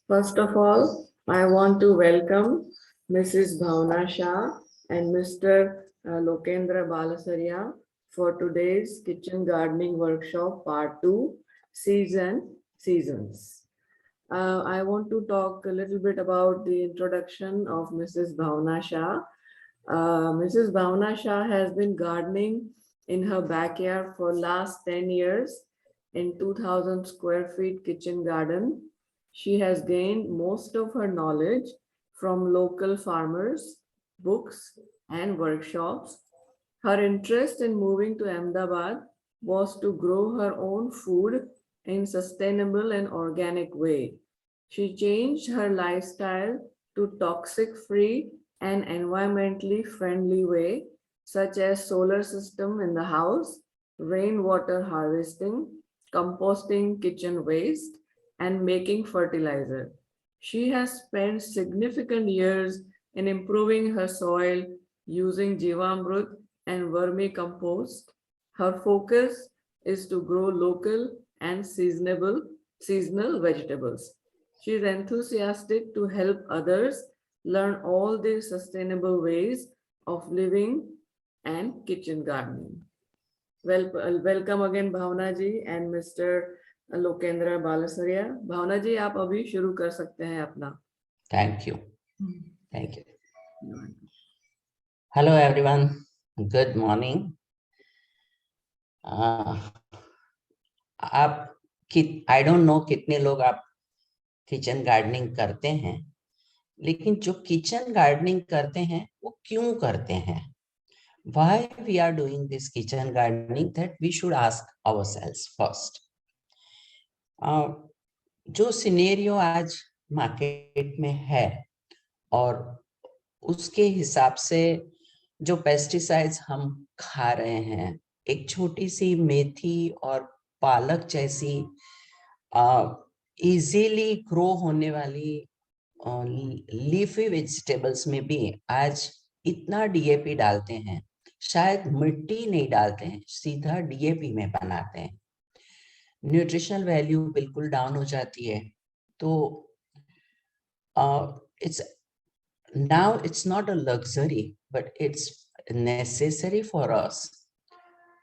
First of all, I want to welcome Mrs. Bhavna Shah and Mr. Lokendra Balasarya for today's kitchen gardening workshop part 2, seasons. I want to talk a little bit about the introduction of Mrs. Bhavna Shah. Mrs. Bhavna Shah has been gardening in her backyard for last 10 years in 2000 square feet kitchen garden. She has gained most of her knowledge from local farmers, books, and workshops. Her interest in moving to Ahmedabad was to grow her own food in sustainable and organic way. She changed her lifestyle to toxic-free and environmentally friendly way, such as solar system in the house, rainwater harvesting, composting kitchen waste, and making fertilizer. She has spent significant years in improving her soil using Jivamrut and vermicompost. Her focus is to grow local and seasonal vegetables. She is enthusiastic to help others learn all the sustainable ways of living and kitchen gardening. Welcome again Bhavna ji and Mr. Lokendra बालासरिया. भावना जी आप अभी शुरू कर सकते हैं अपना. Thank you. Hello everyone. Good morning. I don't know कितने लोग आप किचन गार्डनिंग करते हैं, लेकिन जो किचन गार्डनिंग करते हैं वो क्यों करते हैं? Why we are doing this kitchen gardening, that we should ask ourselves first. जो सिनेरियो आज मार्केट में है और उसके हिसाब से जो पेस्टिसाइड्स हम खा रहे हैं, एक छोटी सी मेथी और पालक जैसी इजीली ग्रो होने वाली लीफी वेजिटेबल्स में भी आज इतना डीएपी डालते हैं. शायद मिट्टी नहीं डालते हैं, सीधा डीएपी में बनाते हैं. न्यूट्रिशनल वैल्यू बिल्कुल डाउन हो जाती है. तो it's not a luxury, but it's necessary for us.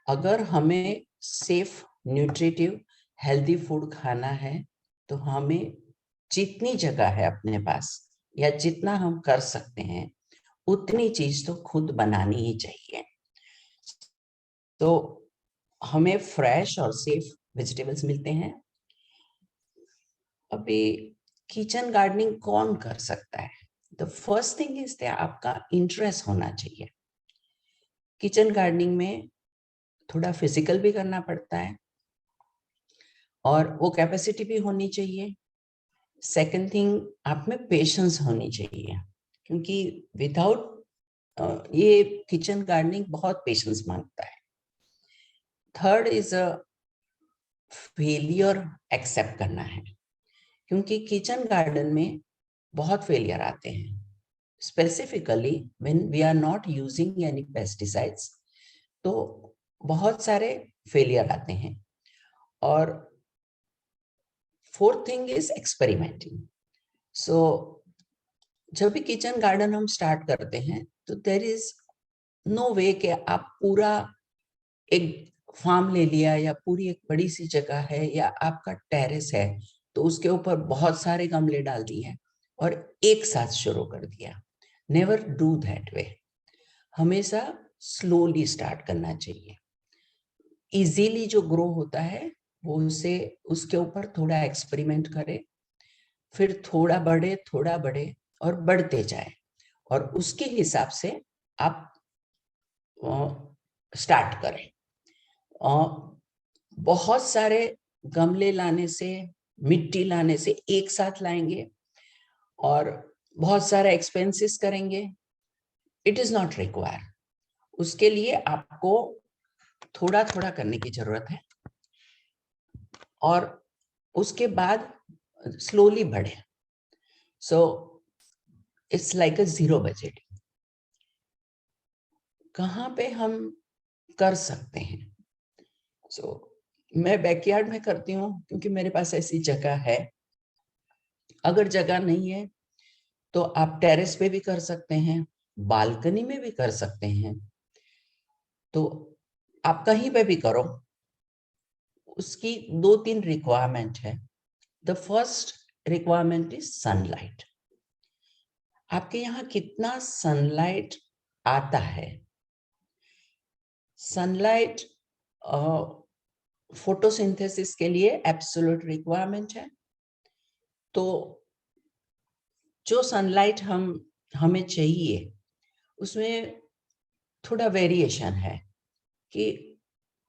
अगर हमें सेफ, न्यूट्रिटिव, हेल्दी फूड खाना है तो हमें जितनी जगह है अपने पास या जितना हम कर सकते हैं उतनी चीज तो खुद बनानी ही चाहिए. तो हमें फ्रेश और सेफ वेजिटेबल्स मिलते हैं. अभी किचन गार्डनिंग कौन कर सकता है? द फर्स्ट थिंग इज आपका इंटरेस्ट होना चाहिए. किचन गार्डनिंग में थोड़ा फिजिकल भी करना पड़ता है और वो कैपेसिटी भी होनी चाहिए. सेकंड थिंग, आप में पेशेंस होनी चाहिए, क्योंकि विदाउट ये किचन गार्डनिंग बहुत पेशेंस मांगता है. थर्ड इज फेलियर एक्सेप्ट करना है, क्योंकि किचन गार्डन में बहुत फेलियर आते हैं. Specifically when we are not using any pesticides, तो बहुत सारे फेलियर आते हैं. और fourth thing is experimenting. So जब भी किचन गार्डन हम स्टार्ट करते हैं तो देयर इज नो वे कि आप पूरा एक फार्म ले लिया या पूरी एक बड़ी सी जगह है या आपका टेरेस है तो उसके ऊपर बहुत सारे गमले डाल दिए और एक साथ शुरू कर दिया. Never do that way. हमेशा स्लोली स्टार्ट करना चाहिए. इजीली जो ग्रो होता है वो उसे उसके ऊपर थोड़ा एक्सपेरिमेंट करे, फिर थोड़ा बढ़े और बढ़ते जाए, और उसके हिसाब से आप स्टार्ट करें. बहुत सारे गमले लाने से, मिट्टी लाने से एक साथ लाएंगे और बहुत सारे एक्सपेंसेस करेंगे, इट इज नॉट रिक्वायर. उसके लिए आपको थोड़ा थोड़ा करने की जरूरत है और उसके बाद स्लोली बढ़े. So it's like a zero budget. कहाँ पे हम कर सकते हैं? मैं बैकयार्ड में करती हूँ क्योंकि मेरे पास ऐसी जगह है. अगर जगह नहीं है तो आप टेरेस पे भी कर सकते हैं, बालकनी में भी कर सकते हैं, तो आप कहीं पे भी करो। उसकी 2-3 रिक्वायरमेंट है। The first requirement is sunlight. आपके यहाँ कितना सनलाइट आता है? सनलाइट फोटोसिंथेसिस के लिए एब्सोल्यूट रिक्वायरमेंट है। तो जो सनलाइट हमें चाहिए उसमें थोड़ा वेरिएशन है कि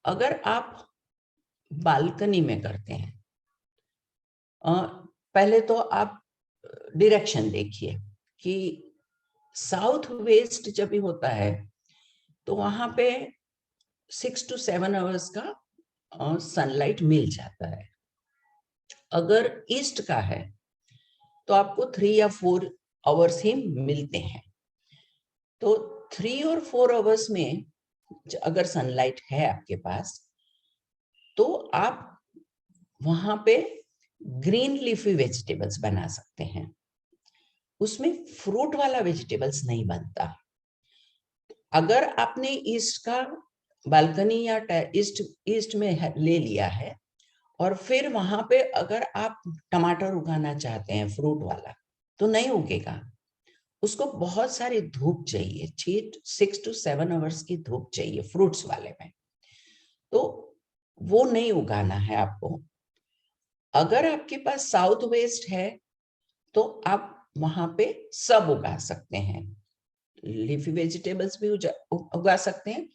अगर आप बालकनी में करते हैं, पहले तो आप डायरेक्शन देखिए कि साउथ वेस्ट जब भी होता है तो वहां पे 6 to 7 आवर्स का सनलाइट मिल जाता है। अगर ईस्ट का है तो आपको 3 या 4 आवर्स ही मिलते हैं। तो 3 और 4 आवर्स में अगर सनलाइट है आपके पास तो आप वहां पे ग्रीन लीफी वेजिटेबल्स बना सकते हैं। उसमें फ्रूट वाला वेजिटेबल्स नहीं बनता। अगर आपने ईस्ट का बालकनी या ईस्ट में ले लिया है और फिर वहां पे अगर आप टमाटर उगाना चाहते हैं फ्रूट वाला, तो नहीं उगेगा। उसको बहुत सारी धूप चाहिए, 6 to 7 आवर्स की धूप चाहिए फ्रूट्स वाले में, तो वो नहीं उगाना है आपको। अगर आपके पास साउथ वेस्ट है तो आप वहां पे सब उगा सकते हैं, लीफी वेजिटेबल्स भी उगा सकते हैं।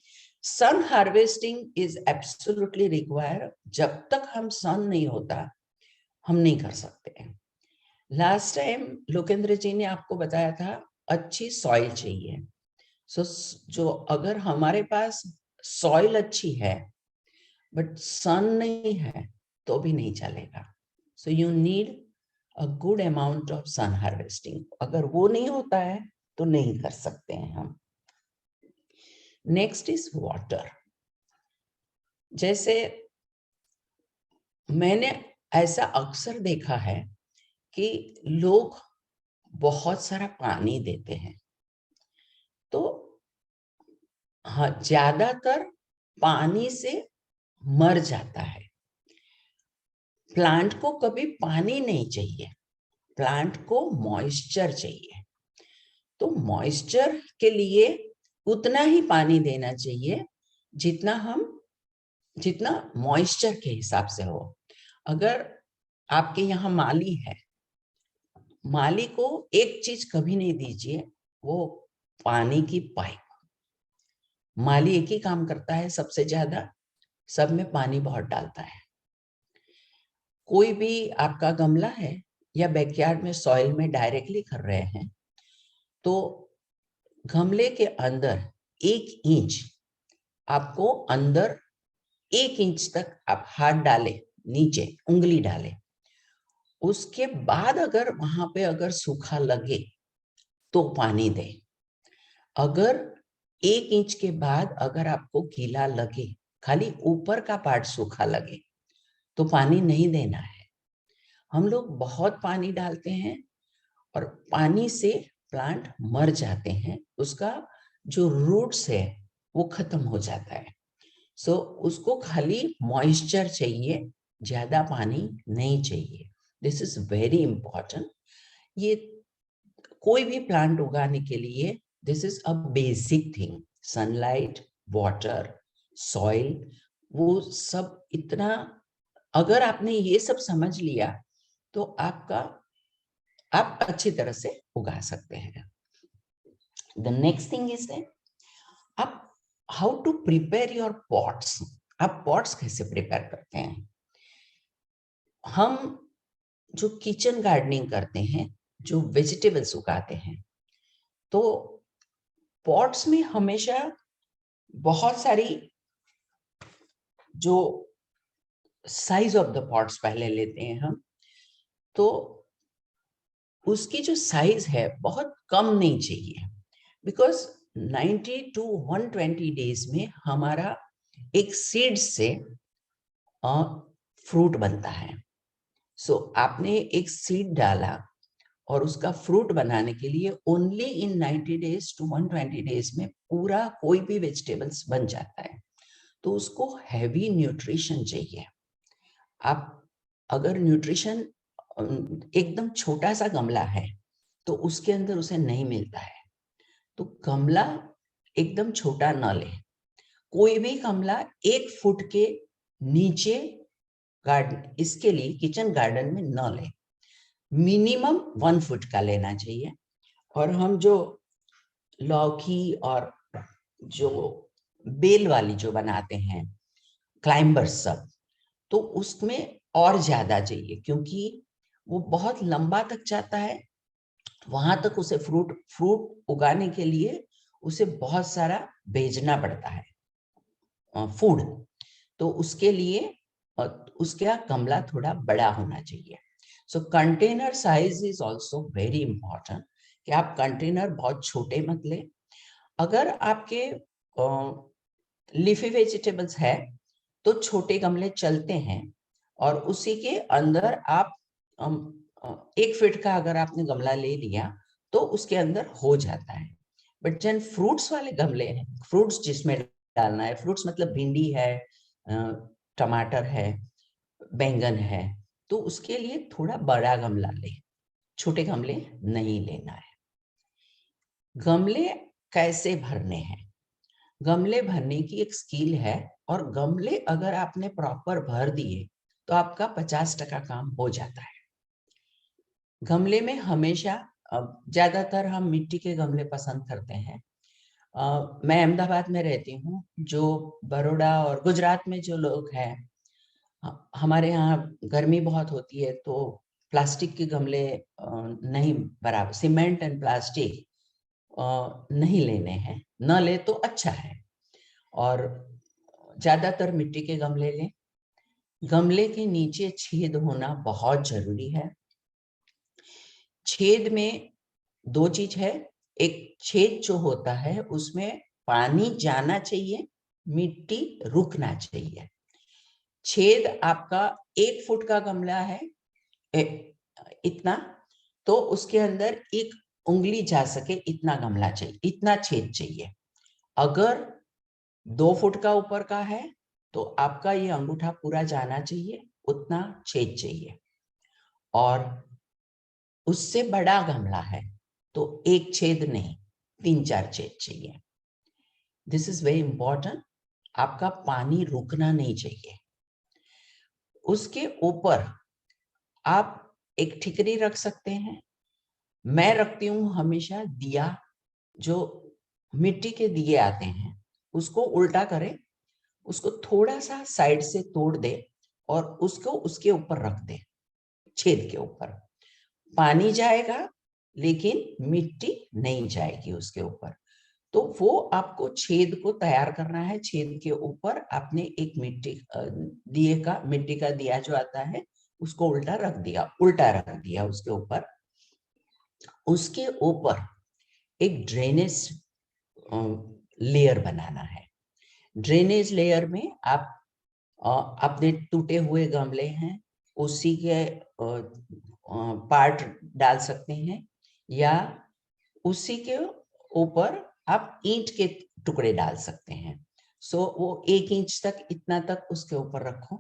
सन हार्वेस्टिंग इज एब्सोल्युटली रिक्वायर्ड। जब तक हम सन नहीं होता हम नहीं कर सकते हैं। लास्ट टाइम लोकेंद्र जी ने आपको बताया था अच्छी सॉइल चाहिए। जो अगर हमारे पास सॉइल अच्छी है बट सन नहीं है तो भी नहीं चलेगा। So you need a good amount of sun harvesting. अगर वो नहीं होता है तो नहीं कर सकते हैं हम। Next is water. जैसे मैंने ऐसा अक्सर देखा है कि लोग बहुत सारा पानी देते हैं, तो हाँ, ज्यादातर पानी से मर जाता है। प्लांट को कभी पानी नहीं चाहिए, प्लांट को मॉइस्चर चाहिए। तो मॉइस्चर के लिए उतना ही पानी देना चाहिए जितना मॉइस्चर के हिसाब से हो। अगर आपके यहाँ माली है, माली को एक चीज कभी नहीं दीजिए, वो पानी की पाइप। माली एक ही काम करता है सबसे ज्यादा, सब में पानी बहुत डालता है। कोई भी आपका गमला है या बैकयार्ड में सॉइल में डायरेक्टली कर रहे हैं, तो गमले के अंदर 1 इंच आपको अंदर 1 इंच तक आप हाथ डालें, नीचे उंगली डालें। उसके बाद अगर वहां पे अगर सूखा लगे तो पानी दें। अगर 1 इंच के बाद अगर आपको गीला लगे, खाली ऊपर का पार्ट सूखा लगे, तो पानी नहीं देना है। हम लोग बहुत पानी डालते हैं और पानी से प्लांट मर जाते हैं, उसका जो रूट्स है वो खत्म हो जाता है। सो उसको खाली मॉइस्चर चाहिए, ज्यादा पानी नहीं चाहिए। This is very important. ये कोई भी प्लांट उगाने के लिए this is a basic thing. Sunlight, water, soil, वो सब इतना अगर आपने ये सब समझ लिया तो आप अच्छी तरह से उगा सकते हैं। द नेक्स्ट थिंग इज आप how to prepare your pots. आप पॉट्स कैसे प्रिपेयर करते हैं? हम जो किचन गार्डनिंग करते हैं, जो वेजिटेबल्स उगाते हैं, तो पॉट्स में हमेशा बहुत सारी जो साइज ऑफ द पॉट्स पहले लेते हैं हम, तो उसकी जो साइज है बहुत कम नहीं चाहिए, बिकॉज 90 to 120 डेज में हमारा एक सीड से फ्रूट बनता है। सो आपने एक सीड डाला, और उसका फ्रूट बनाने के लिए only in 90 days to 120 days में पूरा कोई भी वेजिटेबल्स बन जाता है। तो उसको हैवी न्यूट्रिशन चाहिए। आप अगर न्यूट्रिशन एकदम छोटा सा गमला है तो उसके अंदर उसे नहीं मिलता है। तो गमला एकदम छोटा न ले, कोई भी गमला 1 फुट के नीचे गार्डन, इसके लिए किचन गार्डन में न ले, मिनिमम 1 फुट का लेना चाहिए। और हम जो लौकी और जो बेल वाली जो बनाते हैं क्लाइंबर्स सब, तो उसमें और ज्यादा चाहिए, क्योंकि वो बहुत लंबा तक जाता है। वहां तक उसे फ्रूट उगाने के लिए उसे बहुत सारा भेजना पड़ता है फूड। तो उसके लिए उसका गमला थोड़ा बड़ा होना चाहिए। So container size is also very important, कि आप कंटेनर बहुत छोटे मत ले। अगर आपके लीफी वेजिटेबल्स है तो छोटे गमले चलते हैं, और उसी के अंदर आप 1 फीट का अगर आपने गमला ले लिया तो उसके अंदर हो जाता है। बट जन फ्रूट्स वाले गमले हैं, फ्रूट्स जिसमें डालना है, फ्रूट्स मतलब भिंडी है, टमाटर है, बैंगन है, तो उसके लिए थोड़ा बड़ा गमला ले, छोटे गमले नहीं लेना है। गमले कैसे भरने हैं? गमले भरने की एक स्किल है, और गमले अगर आपने प्रॉपर भर दिए तो आपका 50% काम हो जाता है। गमले में हमेशा ज्यादातर हम मिट्टी के गमले पसंद करते हैं। मैं अहमदाबाद में रहती हूँ, जो बड़ौदा और गुजरात में जो लोग हैं, हमारे यहाँ गर्मी बहुत होती है, तो प्लास्टिक के गमले नहीं, बराबर सीमेंट एंड प्लास्टिक नहीं लेने हैं, न ले तो अच्छा है। और ज्यादातर मिट्टी के गमले लें। गमले के नीचे छेद होना बहुत जरूरी है। छेद में 2 चीज है, एक छेद जो होता है उसमें पानी जाना चाहिए, मिट्टी रुकना चाहिए। छेद आपका 1 फुट का गमला है इतना, तो उसके अंदर 1 उंगली जा सके इतना गमला चाहिए, इतना छेद चाहिए। अगर 2 फुट का ऊपर का है तो आपका ये अंगूठा पूरा जाना चाहिए, उतना छेद चाहिए। और उससे बड़ा गमला है तो 1 छेद नहीं, 3-4 छेद चाहिए। This is very important. आपका पानी रुकना नहीं चाहिए। उसके ऊपर आप एक ठिकरी रख सकते हैं। मैं रखती हूँ हमेशा दिया, जो मिट्टी के दिए आते हैं उसको उल्टा करें, उसको थोड़ा सा साइड से तोड़ दे और उसको उसके ऊपर रख दे, छेद के ऊपर। पानी जाएगा लेकिन मिट्टी नहीं जाएगी उसके ऊपर। तो वो आपको छेद को तैयार करना है। छेद के ऊपर आपने एक मिट्टी का दिया जो आता है उसको उल्टा रख दिया उसके ऊपर। उसके ऊपर एक ड्रेनेज लेयर बनाना है। ड्रेनेज लेयर में आप अपने टूटे हुए गमले हैं उसी के पार्ट डाल सकते हैं, या उसी के ऊपर आप ईंट के टुकड़े डाल सकते हैं। सो वो 1 इंच तक, इतना तक उसके ऊपर रखो,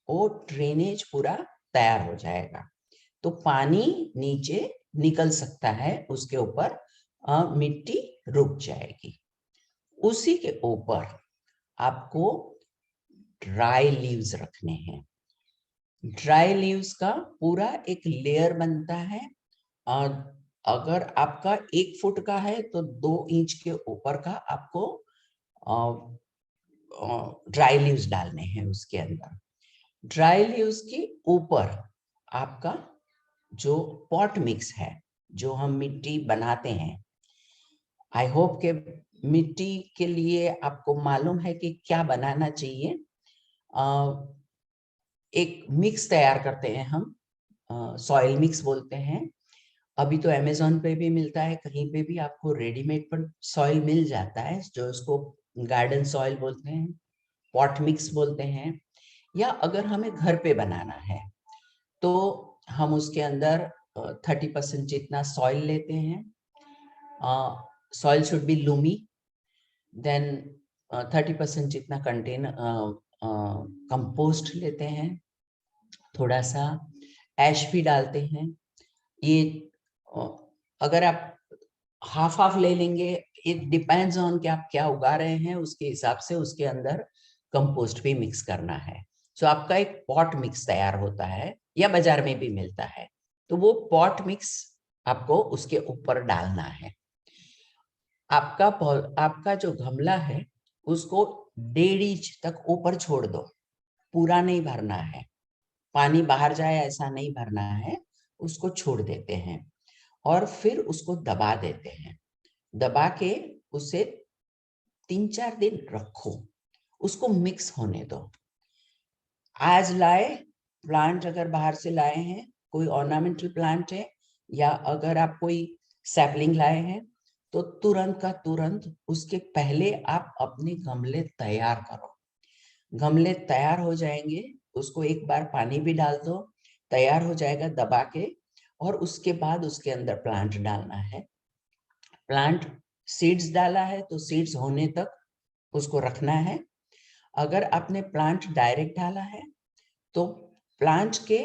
वो ड्रेनेज पूरा तैयार हो जाएगा। तो पानी नीचे निकल सकता है उसके ऊपर, मिट्टी रुक जाएगी। उसी के ऊपर आपको ड्राई लीव्स रखने हैं। ड्राई लीव्स का पूरा एक लेयर बनता है। और अगर आपका 1 फुट का है तो 2 इंच के ऊपर का आपको ड्राई लीव्स डालने हैं उसके अंदर। ड्राई लीव्स के ऊपर आपका जो पॉट मिक्स है, जो हम मिट्टी बनाते हैं, आई होप के मिट्टी के लिए आपको मालूम है कि क्या बनाना चाहिए। एक मिक्स तैयार करते हैं हम, सॉइल मिक्स बोलते हैं। अभी तो अमेज़न पे भी मिलता है, कहीं पे भी आपको रेडीमेड पर सॉइल मिल जाता है, जो उसको गार्डन सॉइल बोलते हैं, पॉट मिक्स बोलते हैं। या अगर हमें घर पे बनाना है तो हम उसके अंदर 30% जितना सॉइल लेते हैं. Soil should be loamy. Then 30% जितना कंपोस्ट लेते हैं. थोड़ा सा ऐश भी डालते हैं. ये अगर आप हाफ ले लेंगे, इट डिपेंड्स ऑन कि आप क्या उगा रहे हैं, उसके हिसाब से उसके अंदर कंपोस्ट भी मिक्स करना है. सो आपका एक पॉट मिक्स तैयार होता है, या बाजार में भी मिलता है. तो वो पॉट मिक्स आपको उसके ऊपर डालना है. आपका जो गमला है उसको 1.5 इंच तक ऊपर छोड़ दो. पूरा नहीं भरना है, पानी बाहर जाए ऐसा नहीं भरना है, उसको छोड़ देते हैं. और फिर उसको दबा देते हैं. दबा के उसे 3-4 दिन रखो, उसको मिक्स होने दो. आज लाए प्लांट, अगर बाहर से लाए हैं, कोई ऑर्नामेंटल प्लांट है, या अगर आप कोई सैपलिंग लाए हैं, तो तुरंत का तुरंत उसके पहले आप अपने गमले तैयार करो. गमले तैयार हो जाएंगे, उसको एक बार पानी भी डाल दो, तैयार हो जाएगा दबा के. और उसके बाद उसके अंदर प्लांट डालना है. प्लांट सीड्स डाला है तो सीड्स होने तक उसको रखना है. अगर आपने प्लांट डायरेक्ट डाला है तो प्लांट के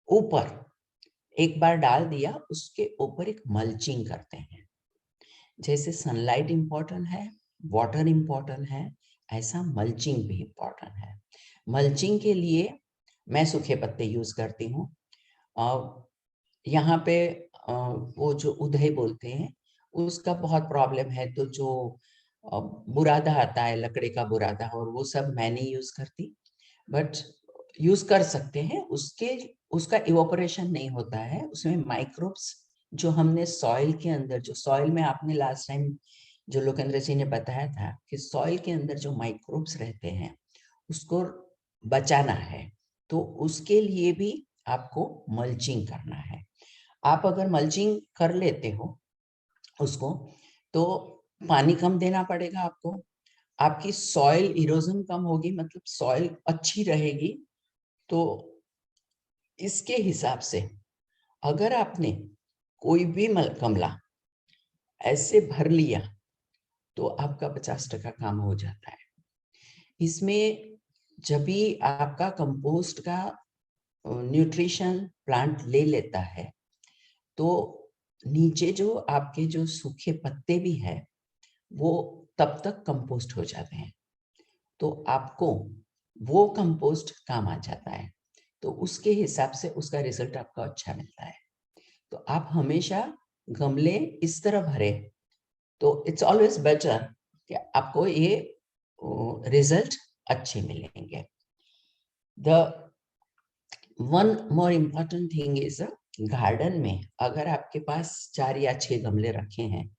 ऊपर एक बार डाल दिया, उसके ऊपर एक मल्चिंग करते हैं. जैसे सनलाइट इंपॉर्टेंट है, वाटर इंपॉर्टेंट है, ऐसा मल्चिंग भी इंपॉर्टेंट है. मल्चिंग के लिए मैं सूखे पत्ते यूज करती हूँ. यहाँ पे वो जो उधई बोलते हैं उसका बहुत प्रॉब्लम है, तो जो बुरादा आता है, लकड़ी का बुरादा, और वो सब मैं नहीं यूज करती. बट यूज कर सकते हैं. उसका इवोपरेशन नहीं होता है, उसमें माइक्रोब्स जो हमने सॉइल के अंदर, जो सॉइल में आपने लास्ट टाइम जो लोकेंद्र जी ने बताया था कि सॉइल के अंदर जो माइक्रोब्स रहते हैं उसको बचाना है, तो उसके लिए भी आपको मल्चिंग करना है. आप अगर मल्चिंग कर लेते हो उसको, तो पानी कम देना पड़ेगा आपको. आपकी सॉइल इरोजन कम होगी, मतलब सॉइल अच्छी रहेगी. तो इसके हिसाब से अगर आपने कोई भी गमला ऐसे भर लिया तो आपका 50% काम हो जाता है. इसमें जब भी आपका कंपोस्ट का न्यूट्रिशन प्लांट ले लेता है, तो नीचे जो आपके जो सूखे पत्ते भी है वो तब तक कंपोस्ट हो जाते हैं. तो आपको वो कंपोस्ट काम आ जाता है. तो उसके हिसाब से उसका रिजल्ट आपको अच्छा मिलता है. तो आप हमेशा गमले इस तरह भरे, तो इट्स ऑलवेज बेटर कि आपको ये रिजल्ट अच्छे मिलेंगे. The one more important thing is, garden में अगर आपके पास 4 या 6 गमले रखे हैं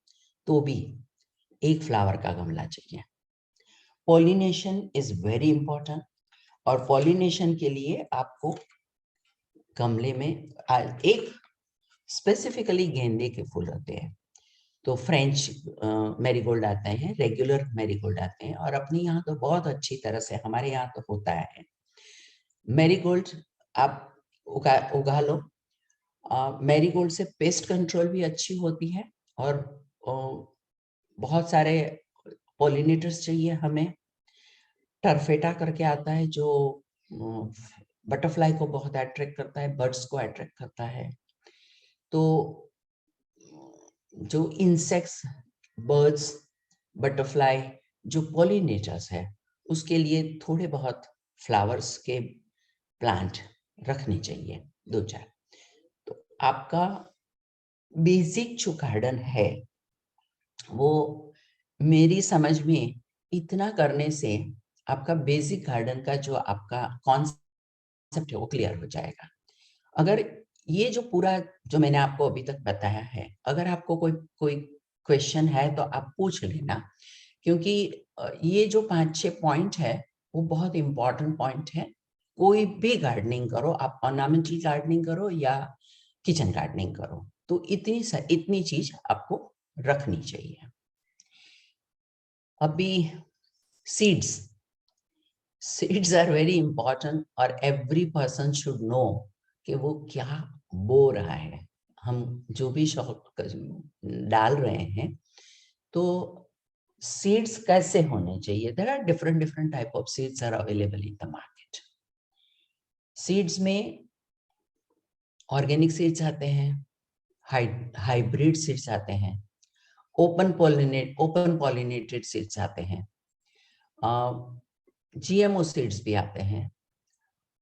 तो भी एक फ्लावर का गमला चाहिए. Pollination is very important. और पॉलिनेशन के लिए आपको गमले में एक स्पेसिफिकली गेंदे के फूल होते हैं. तो फ्रेंच मैरीगोल्ड आते हैं, रेगुलर मैरीगोल्ड आते हैं, और अपने यहाँ तो बहुत अच्छी तरह से, हमारे यहाँ तो होता है मैरीगोल्ड. आप उगा लो. मैरीगोल्ड से पेस्ट कंट्रोल भी अच्छी होती है. और बहुत सारे पॉलिनेटर्स चाहिए हमें. टर्फेटा करके आता है जो बटरफ्लाई को बहुत अट्रैक्ट करता है, बर्ड्स को अट्रैक्ट करता है. तो जो इंसेक्ट्स, बर्ड्स, बटरफ्लाई, जो पॉलिनेटर्स है, उसके लिए थोड़े बहुत फ्लावर्स के प्लांट रखने चाहिए 2-4. तो आपका बेसिक जो गार्डन है वो मेरी समझ में इतना करने से आपका बेसिक गार्डन का जो आपका कॉन्सेप्ट है वो क्लियर हो जाएगा. अगर ये जो पूरा जो मैंने आपको अभी तक बताया है, अगर आपको कोई क्वेश्चन है तो आप पूछ लेना, क्योंकि ये जो 5-6 पॉइंट है वो बहुत इंपॉर्टेंट पॉइंट है. कोई भी गार्डनिंग करो, आप ऑर्नामेंटल गार्डनिंग करो या किचन गार्डनिंग करो, तो इतनी चीज आपको रखनी चाहिए. अभी सीड्स आर वेरी इंपॉर्टेंट, और एवरी पर्सन शुड नो कि वो क्या बो रहा है, हम जो भी शौक डाल रहे हैं, तो सीड्स कैसे होने चाहिए? There are different different type of seeds are available in the market. Seeds में ऑर्गेनिक सीड्स आते हैं, हाइब्रिड सीड्स आते हैं, ओपन पॉलिनेटेड सीड्स आते हैं, जीएमओ सीड्स भी आते हैं,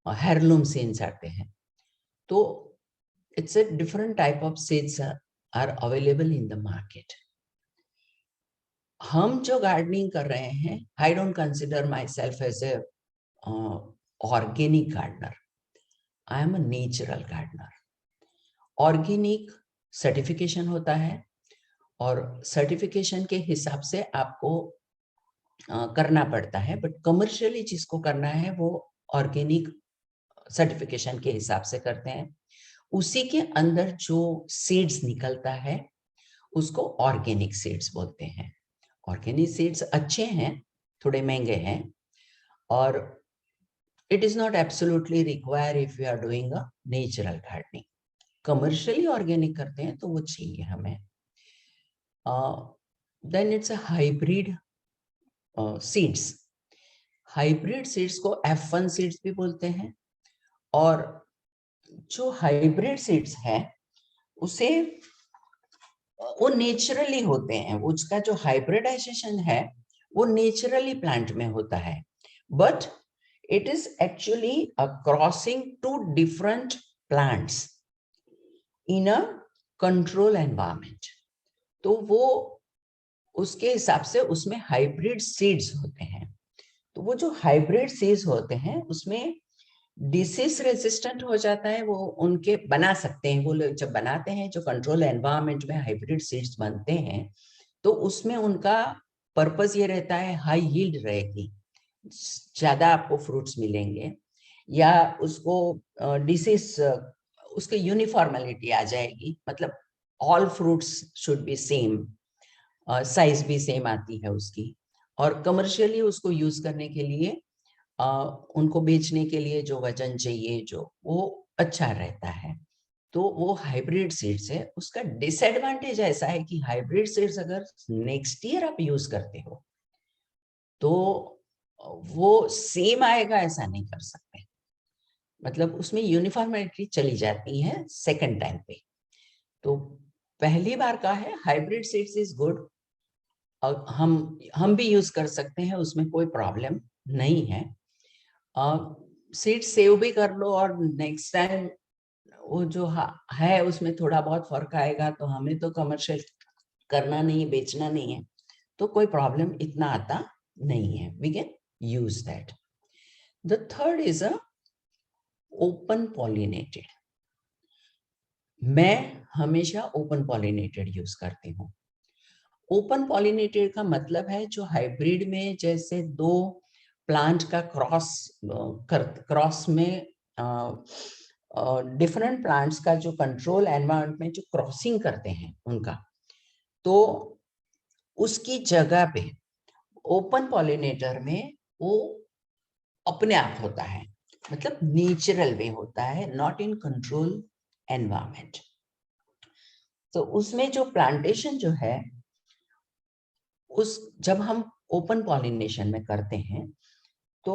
हेirloom सीड्स आते हैं। तो it's a different type of seeds are available in the market. हम जो गार्डनिंग कर रहे हैं, I don't consider myself as a organic gardener. I am a natural gardener. Organic certification होता है और सर्टिफिकेशन के हिसाब से आपको करना पड़ता है, बट कमर्शियली जिसको करना है वो ऑर्गेनिक सर्टिफिकेशन के हिसाब से करते हैं। उसी के अंदर जो सीड्स निकलता है उसको ऑर्गेनिक सीड्स बोलते हैं। ऑर्गेनिक सीड्स अच्छे हैं, थोड़े महंगे हैं, और it is not absolutely require if you are doing a natural gardening. Commercially organic करते हैं तो वो चाहिए हमें। Then it's a hybrid seeds. Hybrid seeds को F1 सीड्स भी बोलते हैं, और जो हाइब्रिड सीड्स हैं उसे वो नेचुरली होते हैं, उसका जो हाइब्रिडाइजेशन है वो नेचुरली प्लांट में होता है, but it is actually a crossing two different plants in a control environment. तो वो उसके हिसाब से उसमें हाइब्रिड सीड्स होते हैं। तो वो जो हाइब्रिड सीड्स होते हैं उसमें डिसीज रेजिस्टेंट हो जाता है, वो उनके बना सकते हैं। वो लोग जब बनाते हैं, जो कंट्रोल एनवायरनमेंट में हाइब्रिड सीड्स बनते हैं, तो उसमें उनका पर्पस ये रहता है हाई यील्ड रहेगी, ज्यादा आपको फ्रूट्स मिलेंगे, या उसको डिसीज उसके यूनिफॉर्मेलिटी आ जाएगी, मतलब all fruits should be same, size भी सेम आती है उसकी, और कमर्शियली उसको यूज करने के लिए उनको बेचने के लिए जो वजन चाहिए जो वो अच्छा रहता है। तो वो हाइब्रिड सीड्स है। उसका डिसएडवांटेज ऐसा है कि हाइब्रिड सीड्स अगर नेक्स्ट ईयर आप यूज करते हो तो वो सेम आएगा ऐसा नहीं कर सकते, मतलब उसमें यूनिफॉर्मिटी चली जाती है सेकंड टाइम पे। तो पहली बार का है हाइब्रिड सीड्स इज गुड, और हम भी यूज कर सकते हैं, उसमें कोई प्रॉब्लम नहीं है। सीड सेव भी कर लो, और नेक्स्ट टाइम वो जो है उसमें थोड़ा बहुत फर्क आएगा, तो हमें तो कमर्शियल करना नहीं, बेचना नहीं है, तो कोई प्रॉब्लम इतना आता नहीं है, we can use that. The third is a open pollinated. मैं हमेशा ओपन पॉलिनेटेड यूज करती हूँ। ओपन पॉलिनेटेड का मतलब है जो हाइब्रिड में जैसे दो प्लांट का क्रॉस में डिफरेंट प्लांट्स का जो कंट्रोल एनवायरनमेंट में जो क्रॉसिंग करते हैं उनका, तो उसकी जगह पे ओपन पॉलिनेटर में वो अपने आप होता है, मतलब नेचुरल वे होता है, नॉट इन कंट्रोल एनवायरनमेंट। तो उसमें जो प्लांटेशन जो है उस जब हम ओपन पॉलिनेशन में करते हैं तो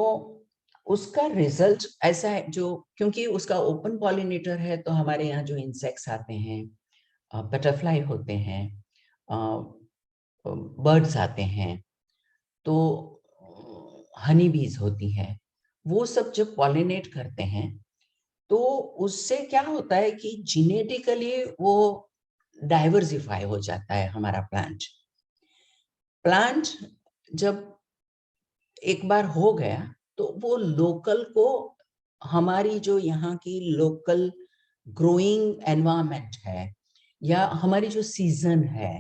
उसका रिजल्ट ऐसा है, जो क्योंकि उसका ओपन पॉलिनेटर है तो हमारे यहाँ जो इंसेक्ट्स आते हैं, बटरफ्लाई होते हैं, बर्ड्स आते हैं, तो हनी बीज होती हैं, वो सब जब पॉलिनेट करते हैं तो उससे क्या होता है कि जेनेटिकली वो डाइवर्सिफाई हो जाता है हमारा प्लांट जब एक बार हो गया तो वो लोकल को, हमारी जो यहाँ की लोकल ग्रोइंग एनवायरनमेंट है या हमारी जो सीजन है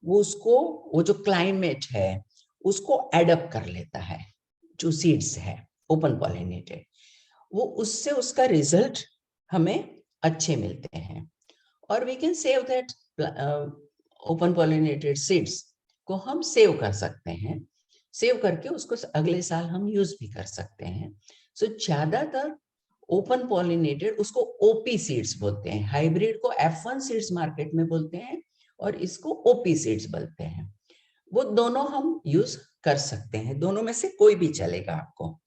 वो उसको, वो जो क्लाइमेट है उसको एडप्ट कर लेता है। जो सीड्स है ओपन पॉलिनेटेड, वो उससे उसका रिजल्ट हमें अच्छे मिलते हैं, और we can save that open pollinated seeds को हम सेव कर सकते हैं। सेव करके उसको अगले साल हम यूज भी कर सकते हैं। सो ज्यादातर ओपन पॉलिनेटेड उसको ओपी सीड्स बोलते हैं, हाइब्रिड को F1 सीड्स मार्केट में बोलते हैं और इसको ओपी सीड्स बोलते हैं। वो दोनों हम यूज कर सकते हैं, दोनों में से कोई भी चलेगा आपको।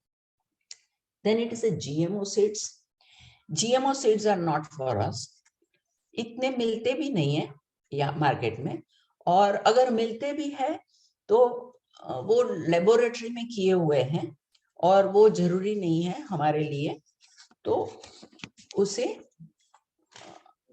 Then it is a GMO seeds. GMO seeds are not for us, इतने मिलते भी नहीं है या मार्केट में, और अगर मिलते भी है तो वो लेबोरेटरी में किए हुए हैं और वो जरूरी नहीं है हमारे लिए, तो उसे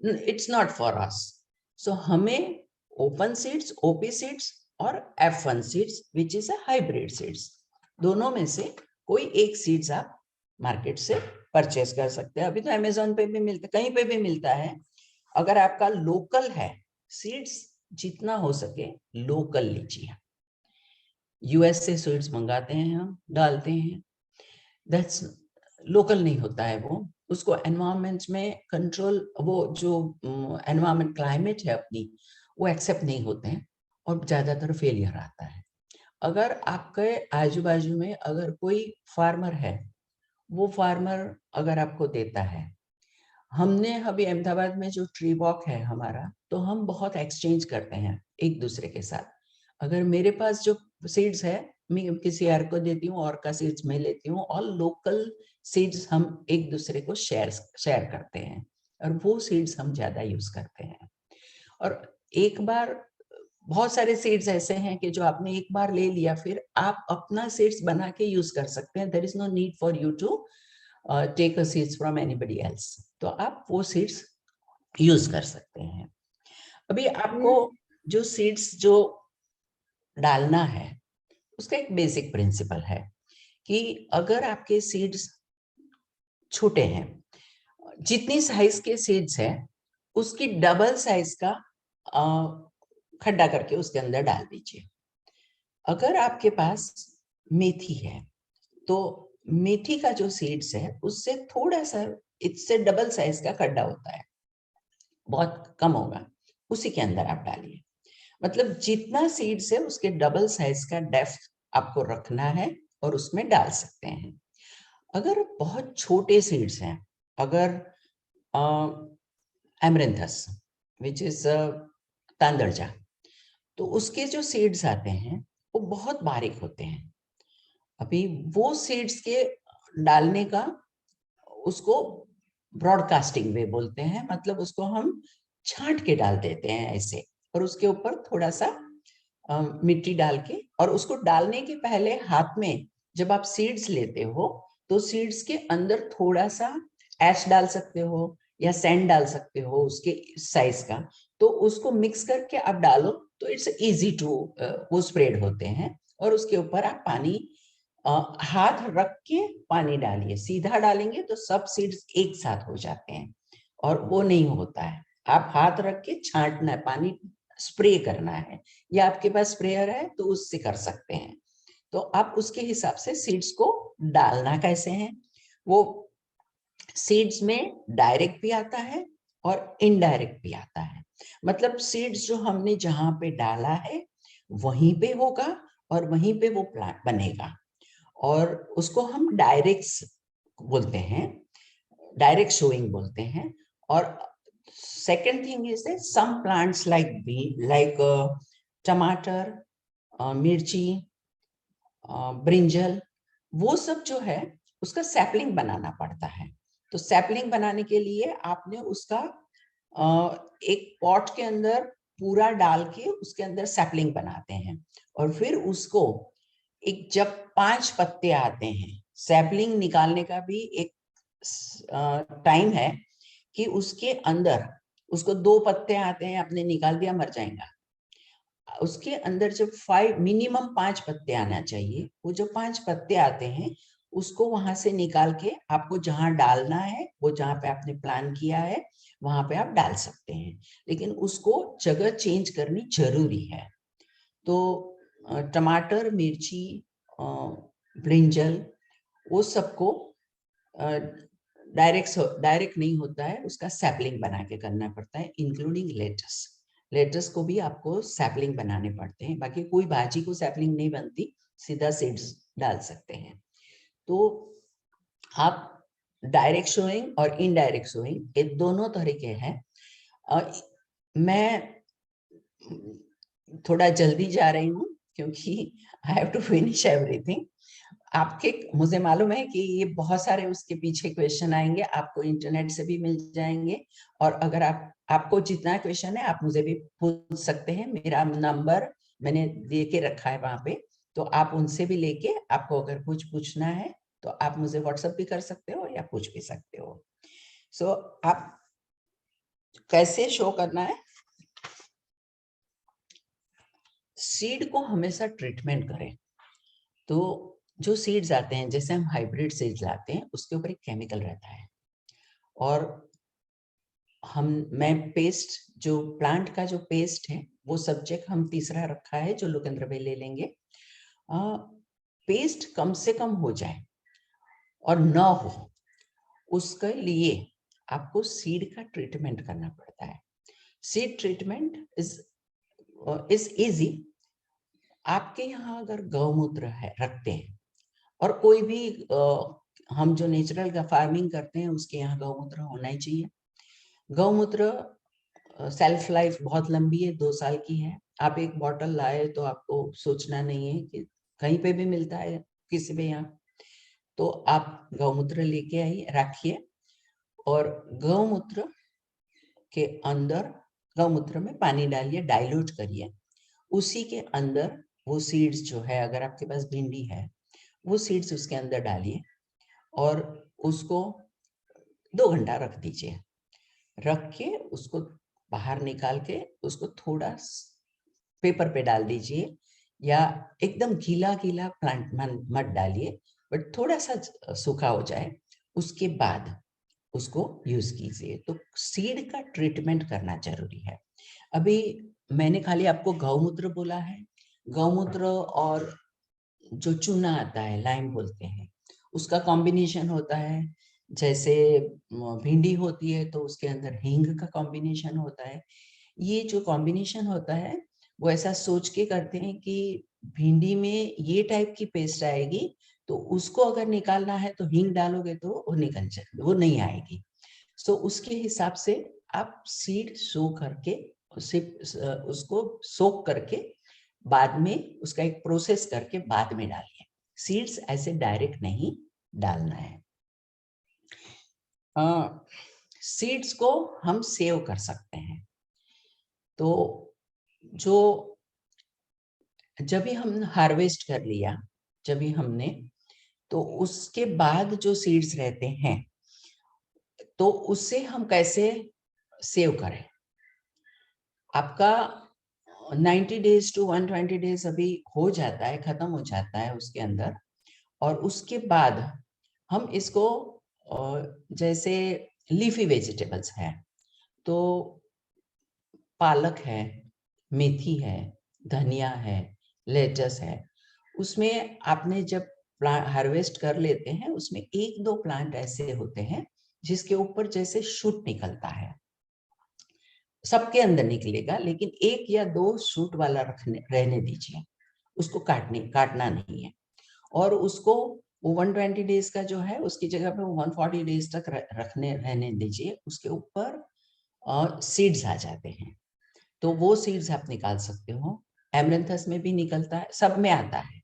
इट्स नॉट फॉर अस। सो हमें ओपन सीड्स, ओपी सीड्स और F1 seeds which is a hybrid seeds, दोनों में से कोई एक सीड्स आप मार्केट से परचेस कर सकते हैं। अभी तो अमेजोन पे भी मिलता, कहीं पे भी मिलता है। अगर आपका लोकल है, सीड्स जितना हो सके लोकल लीजिए। US से सीड्स मंगाते हैं हम, डालते हैं, दैट्स लोकल नहीं होता है वो, उसको एनवायरमेंट में कंट्रोल, वो जो एनवायरमेंट क्लाइमेट है अपनी, वो एक्सेप्ट नहीं होते हैं और ज्यादातर फेलियर आता है। अगर आपके आजू बाजू में अगर कोई फार्मर है, वो फार्मर अगर आपको देता है, हमने अभी अहमदाबाद में जो ट्री वॉक है हमारा, तो हम बहुत एक्सचेंज करते हैं एक दूसरे के साथ। अगर मेरे पास जो सीड्स है मैं किसी और को देती हूँ, और का सीड्स मैं लेती हूँ, और लोकल सीड्स हम एक दूसरे को शेयर करते हैं, और वो सीड्स हम ज्यादा यूज करते हैं। और एक बार बहुत सारे सीड्स ऐसे हैं कि जो आपने एक बार ले लिया, फिर आप अपना सीड्स बना के यूज कर सकते हैं। There is no need for you to take a seeds from anybody else, तो आप वो सीड्स यूज कर सकते हैं। अभी आपको जो सीड्स जो डालना है उसका एक बेसिक प्रिंसिपल है कि अगर आपके सीड्स छोटे हैं, जितनी साइज के सीड्स है उसकी डबल साइज का खड्डा करके उसके अंदर डाल दीजिए। अगर आपके पास मेथी है तो मेथी का जो सीड्स है उससे थोड़ा सा, इससे डबल साइज का खड्डा होता है, बहुत कम होगा, उसी के अंदर आप डालिए। मतलब जितना सीड्स है उसके डबल साइज का डेप्थ आपको रखना है और उसमें डाल सकते हैं। अगर बहुत छोटे सीड्स हैं, अगर एमरेंथस विच इज तांदरजा, तो उसके जो सीड्स आते हैं वो बहुत बारीक होते हैं। अभी वो सीड्स के डालने का उसको ब्रॉडकास्टिंग वे बोलते हैं, मतलब उसको हम छांट के डाल देते हैं ऐसे, और उसके ऊपर थोड़ा सा मिट्टी डाल के, और उसको डालने के पहले हाथ में जब आप सीड्स लेते हो तो सीड्स के अंदर थोड़ा सा ऐश डाल सकते हो या सैंड डाल सकते हो उसके साइज का, तो उसको मिक्स करके आप डालो तो इट्स इजी टू, वो स्प्रेड होते हैं। और उसके ऊपर आप पानी हाथ रख के पानी डालिए, सीधा डालेंगे तो सब सीड्स एक साथ हो जाते हैं और वो नहीं होता है। आप हाथ रख के छांटना है, पानी स्प्रे करना है, या आपके पास स्प्रेयर है तो उससे कर सकते हैं। तो आप उसके हिसाब से सीड्स को डालना कैसे है, वो सीड्स में डायरेक्ट भी आता है और इनडायरेक्ट भी आता है। मतलब सीड्स जो हमने जहां पे डाला है वहीं पे होगा और वहीं पे वो प्लांट बनेगा, और उसको हम डायरेक्ट बोलते हैं, डायरेक्ट शोइंग बोलते हैं। और second thing is some plants like टमाटर, मिर्ची, ब्रिंजल, वो सब जो है उसका सैपलिंग बनाना पड़ता है। तो सैपलिंग बनाने के लिए आपने उसका एक पॉट के अंदर पूरा डाल के उसके अंदर सैपलिंग बनाते हैं, और फिर उसको एक जब 5 पत्ते आते हैं, सैपलिंग निकालने का भी एक टाइम है कि उसके अंदर उसको 2 पत्ते आते हैं, आपने निकाल दिया मर जाएगा। उसके अंदर जब 5 मिनिमम 5 पत्ते आना चाहिए, वो जो 5 पत्ते आते हैं उसको वहां से निकाल के आपको जहां डालना है, वो जहां पे आपने प्लान किया है वहां पे आप डाल सकते हैं, लेकिन उसको जगह चेंज करनी जरूरी है। तो टमाटर, मिर्ची, ब्रिंजल, वो सबको डायरेक्ट नहीं होता है, उसका सैपलिंग बना के करना पड़ता है, इंक्लूडिंग लेटस। लेटस को भी आपको सैपलिंग बनाने पड़ते हैं, बाकी कोई भाजी को सैपलिंग नहीं बनती, सीधा सीड्स डाल सकते हैं। तो आप डायरेक्ट शोइंग और इनडायरेक्ट शोइंग, ये दोनों तरीके हैं। मैं थोड़ा जल्दी जा रही हूँ क्योंकि I have to finish everything. आपके, मुझे मालूम है कि ये बहुत सारे उसके पीछे क्वेश्चन आएंगे, आपको इंटरनेट से भी मिल जाएंगे, और अगर आपको जितना क्वेश्चन है आप मुझे भी पूछ सकते हैं। मेरा नंबर मैंने दे के रखा है वहां पे, तो आप उनसे भी लेके, आपको अगर कुछ पूछना है तो आप मुझे व्हाट्सएप भी कर सकते हो या पूछ भी सकते हो। सो आप कैसे शो करना है, सीड को हमेशा ट्रीटमेंट करें। तो जो सीड्स आते हैं, जैसे हम हाइब्रिड सीड्स लाते हैं, उसके ऊपर एक केमिकल रहता है, और मैं पेस्ट, जो प्लांट का जो पेस्ट है, वो सब्जेक्ट हम तीसरा रखा है जो लोकेंद्र भाई ले लेंगे। पेस्ट कम से कम हो जाए और न हो, उसके लिए आपको सीड का ट्रीटमेंट करना पड़ता है। Seed treatment is easy. आपके यहाँ अगर गौमूत्र है रखते हैं, और कोई भी हम जो नेचुरल का फार्मिंग करते हैं उसके यहाँ गौमूत्र होना ही चाहिए। गौमूत्र सेल्फ लाइफ बहुत लंबी है, 2 साल की है। आप एक बॉटल लाए तो आपको सोचना नहीं है कि कहीं पे भी मिलता है किसी भी यहाँ, तो आप गौमूत्र लेके आइए, रखिए, और गौमूत्र के अंदर, गौमूत्र में पानी डालिए, डाइल्यूट करिए, उसी के अंदर वो सीड्स जो है, अगर आपके पास भिंडी है, वो सीड्स उसके अंदर डालिए और उसको 2 घंटा रख दीजिए। रख के उसको बाहर निकाल के उसको थोड़ा पेपर पे डाल दीजिए, या एकदम गीला गीला प्लांट मत डालिए, बट थोड़ा सा सूखा हो जाए, उसके बाद उसको यूज कीजिए। तो सीड का ट्रीटमेंट करना जरूरी है। अभी मैंने खाली आपको गौमूत्र बोला है। गौमूत्र और जो चूना आता है, लाइम बोलते हैं, उसका कॉम्बिनेशन होता है। जैसे भिंडी होती है तो उसके अंदर हींग का कॉम्बिनेशन होता है। ये जो कॉम्बिनेशन होता है वो ऐसा सोच के करते हैं कि भिंडी में ये टाइप की पेस्ट आएगी, तो उसको अगर निकालना है तो हींग डालोगे तो वो निकल जाए, वो नहीं आएगी। सो उसके हिसाब से आप सीड सो करके उसको सोक करके बाद में उसका एक प्रोसेस करके बाद में डालिए। सीड्स ऐसे डायरेक्ट नहीं डालना है। सीड्स को हम सेव कर सकते हैं। तो जो जब भी हम हार्वेस्ट कर लिया, जब भी हमने, तो उसके बाद जो सीड्स रहते हैं, तो उससे हम कैसे सेव करें। आपका 90 डेज टू 120 डेज अभी हो जाता है, खत्म हो जाता है उसके अंदर, और उसके बाद हम इसको जैसे लीफी वेजिटेबल्स हैं, तो पालक है, मेथी है, धनिया है, लेटस है, उसमें आपने जब हार्वेस्ट कर लेते हैं, उसमें 1-2 प्लांट ऐसे होते हैं जिसके ऊपर जैसे शूट निकलता है। सबके अंदर निकलेगा, लेकिन 1 या 2 शूट वाला रहने दीजिए, उसको काटना नहीं है। और उसको 120 डेज का जो है उसकी जगह पे 140 डेज तक रहने दीजिए। उसके ऊपर सीड्स आ जाते हैं, तो वो सीड्स आप निकाल सकते हो। एमरैंथस में भी निकलता है, सब में आता है।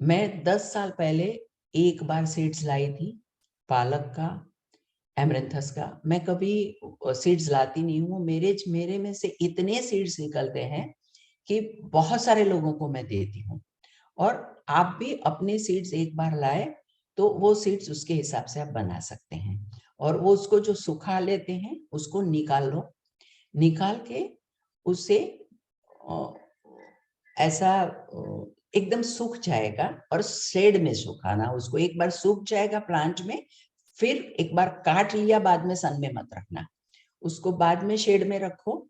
मैं 10 साल पहले एक बार सीड्स लाई थी, पालक का, एमरैंथस का। मैं कभी सीड्स लाती नहीं हूँ। मेरे में से इतने सीड्स निकलते हैं कि बहुत सारे लोगों को मैं देती हूँ। और आप भी अपने सीड्स एक बार लाए तो वो सीड्स उसके हिसाब से आप बना सकते हैं। और वो उसको जो सुखा लेते हैं उसको निकाल लो, निकाल के उसे ऐसा एकदम सूख जाएगा, और शेड में सुखाना उसको। एक बार सूख जाएगा प्लांट में, फिर एक बार काट लिया, बाद में सन में मत रखना उसको, बाद में शेड में रखो।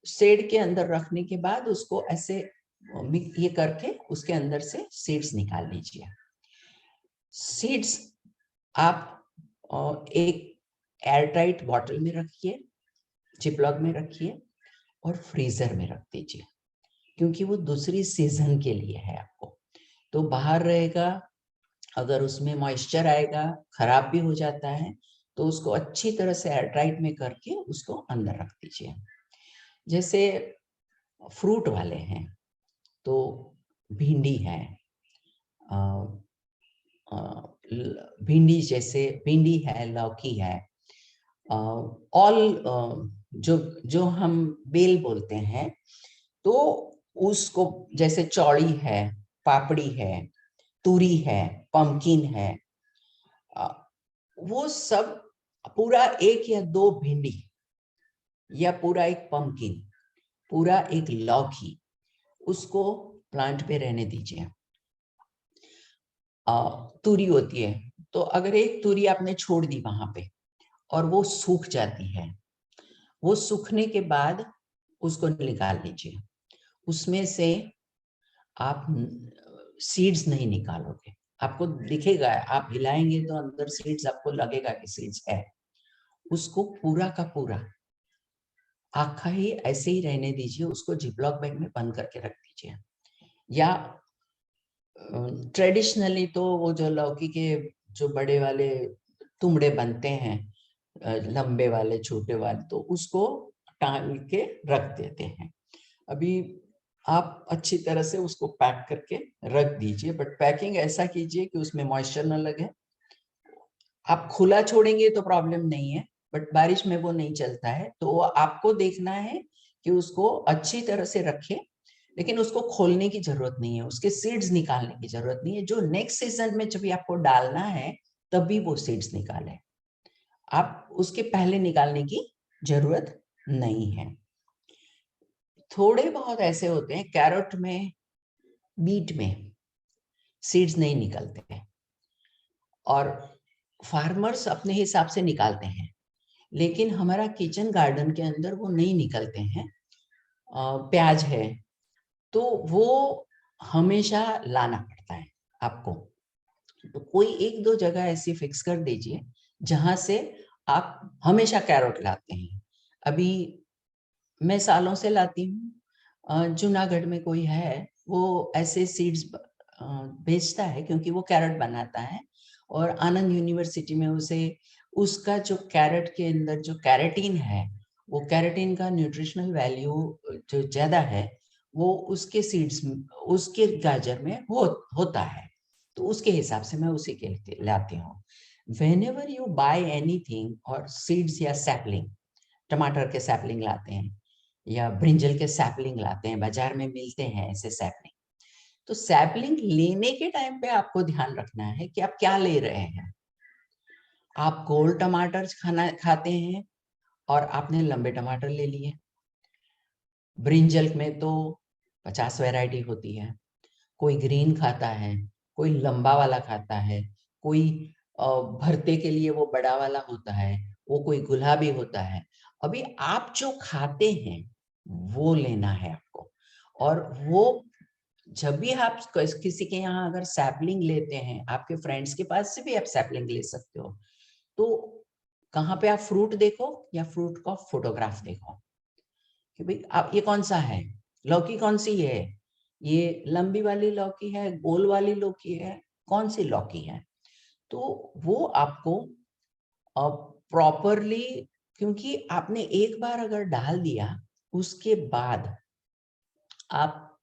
शेड के अंदर रखने के बाद उसको ऐसे ये करके उसके अंदर से सीड्स निकाल लीजिए। सीड्स आप एक एयरटाइट बॉटल में रखिए, जिपलॉक में रखिए, और फ्रीजर में रख दीजिए, क्योंकि वो दूसरी सीजन के लिए है आपको। तो बाहर रहेगा, अगर उसमें मॉइस्चर आएगा, खराब भी हो जाता है, तो उसको अच्छी तरह से एयरटाइट में करके उसको अंदर रख दीजिए। जैसे फ्रूट वाले हैं तो भिंडी है, भिंडी जैसे भिंडी है, लौकी है, ऑल जो जो हम बेल बोलते हैं, तो उसको जैसे चौड़ी है, पापड़ी है, तुरी है, पंपकिन है, वो सब पूरा एक या दो भिंडी या पूरा एक पंपकिन, पूरा एक लौकी, उसको प्लांट पे रहने दीजिए। तुरी होती है, तो अगर एक तुरी आपने छोड़ दी वहां पे और वो सूख जाती है, वो सूखने के बाद उसको निकाल लीजिए। उसमें से आप सीड्स नहीं निकालोगे, आपको दिखेगा, आप हिलाएंगे तो अंदर सीड्स, आपको लगेगा कि सीड्स है। उसको पूरा का पूरा आखा ही ऐसे ही रहने दीजिए, उसको जिपलॉक बैग में बंद करके रख दीजिए। या ट्रेडिशनली तो वो जो लौकी के जो बड़े वाले तुमड़े बनते हैं, लंबे वाले छोटे वाले, तो उसको टांग के रख देते हैं। अभी आप अच्छी तरह से उसको पैक करके रख दीजिए, बट पैकिंग ऐसा कीजिए कि उसमें मॉइस्चर न लगे। आप खुला छोड़ेंगे तो प्रॉब्लम नहीं है, बट बारिश में वो नहीं चलता है, तो आपको देखना है कि उसको अच्छी तरह से रखें, लेकिन उसको खोलने की जरूरत नहीं है, उसके सीड्स निकालने की जरूरत नहीं है। जो नेक्स्ट सीजन में जब भी आपको डालना है तभी वो सीड्स निकालें, आप उसके पहले निकालने की जरूरत नहीं है। थोड़े बहुत ऐसे होते हैं, कैरेट में, बीट में सीड्स नहीं निकलते हैं और फार्मर्स अपने हिसाब से निकालते हैं, लेकिन हमारा किचन गार्डन के अंदर वो नहीं निकलते हैं। प्याज है तो वो हमेशा लाना पड़ता है आपको, तो कोई एक दो जगह ऐसी फिक्स कर दीजिए जहां से आप हमेशा कैरेट लाते हैं। अभी मैं सालों से लाती हूँ, जूनागढ़ में कोई है वो ऐसे सीड्स बेचता है, क्योंकि वो कैरेट बनाता है और आनंद यूनिवर्सिटी में उसे उसका जो कैरेट के अंदर जो कैरेटीन है, वो कैरेटीन का न्यूट्रिशनल वैल्यू जो ज्यादा है, वो उसके सीड्स, उसके गाजर में होता है, तो उसके हिसाब से मैं उसी के लाती हूँ। whenever you buy anything और सीड्स या सैपलिंग, टमाटर के सैपलिंग लाते हैं या ब्रिंजल के सैपलिंग लाते हैं, बाजार में मिलते हैं ऐसे सैपलिंग, तो सैपलिंग लेने के टाइम पे आपको ध्यान रखना है कि आप क्या ले रहे हैं। आप गोल टमाटर खाते हैं और आपने लंबे टमाटर ले लिए। ब्रिंजल में तो 50 वैरायटी होती है, कोई ग्रीन खाता है, कोई लंबा वाला खाता है, कोई भरते के लिए वो बड़ा वाला होता है, वो कोई गुलाबी होता है। अभी आप जो खाते हैं वो लेना है आपको। और वो जब भी आप किसी के यहाँ अगर सैपलिंग लेते हैं, आपके फ्रेंड्स के पास से भी आप सैपलिंग ले सकते हो, तो कहाँ पे आप फ्रूट देखो या फ्रूट का फोटोग्राफ देखो कि भाई आप ये कौन सा है, लौकी कौन सी है, ये लंबी वाली लौकी है, गोल वाली लौकी है, कौन सी लौकी है। तो वो आपको प्रॉपरली, क्योंकि आपने एक बार अगर डाल दिया उसके बाद आप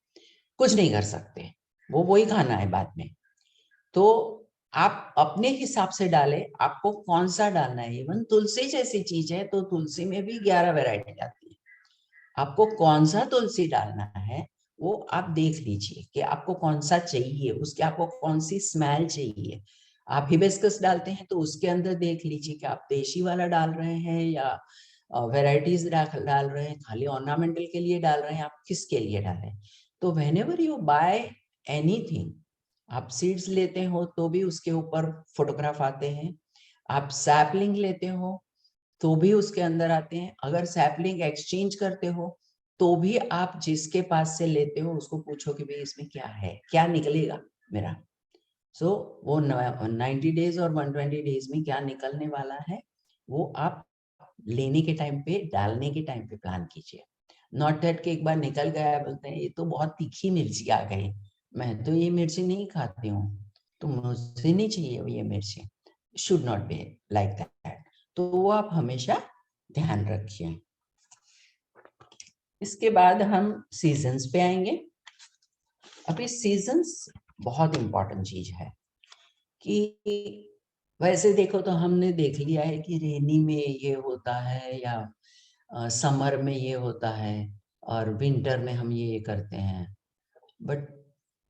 कुछ नहीं कर सकते, वो वही खाना है बाद में। तो आप अपने हिसाब से डालें, आपको कौन सा डालना है। इवन तुलसी जैसी चीज है तो तुलसी में भी 11 वैरायटी आती है, आपको कौन सा तुलसी डालना है वो आप देख लीजिए कि आपको कौन सा चाहिए, उसके आपको कौन सी स्मेल चाहिए। आप हिबिस्कस डालते हैं तो उसके अंदर देख लीजिए कि आप देशी वाला डाल रहे हैं या वैरायटीज डाल रहे हैं, खाली ऑर्नामेंटल के लिए डाल रहे हैं, आप किसके लिए डाल रहे हैं। तो व्हेनेवर यू बाय एनीथिंग, आप सीड्स लेते हो तो भी उसके ऊपर फोटोग्राफ आते हैं, आप सैपलिंग लेते हो तो भी उसके अंदर आते हैं, अगर सैपलिंग एक्सचेंज करते हो तो भी आप जिसके पास से लेते हो उसको पूछो कि भाई इसमें क्या है, क्या निकलेगा मेरा। सो वो 90 डेज और 120 डेज में क्या निकलने वाला है वो आप लेने के टाइम पे, डालने के टाइम पे प्लान कीजिए। नॉट दैट कि एक बार निकल गया बोलते हैं ये तो बहुत तीखी मिर्ची आ गई, मैं तो ये मिर्ची नहीं खाती हूँ, तो मुझे नहीं चाहिए ये मिर्ची, should not be like that. तो वो आप हमेशा ध्यान रखिए। इसके बाद हम सीजन्स पे आएंगे। अभी सीजन्स बहुत इंपॉर्टेंट चीज है कि वैसे देखो तो हमने देख लिया है कि रेनी में ये होता है या समर में ये होता है और विंटर में हम ये करते हैं। बट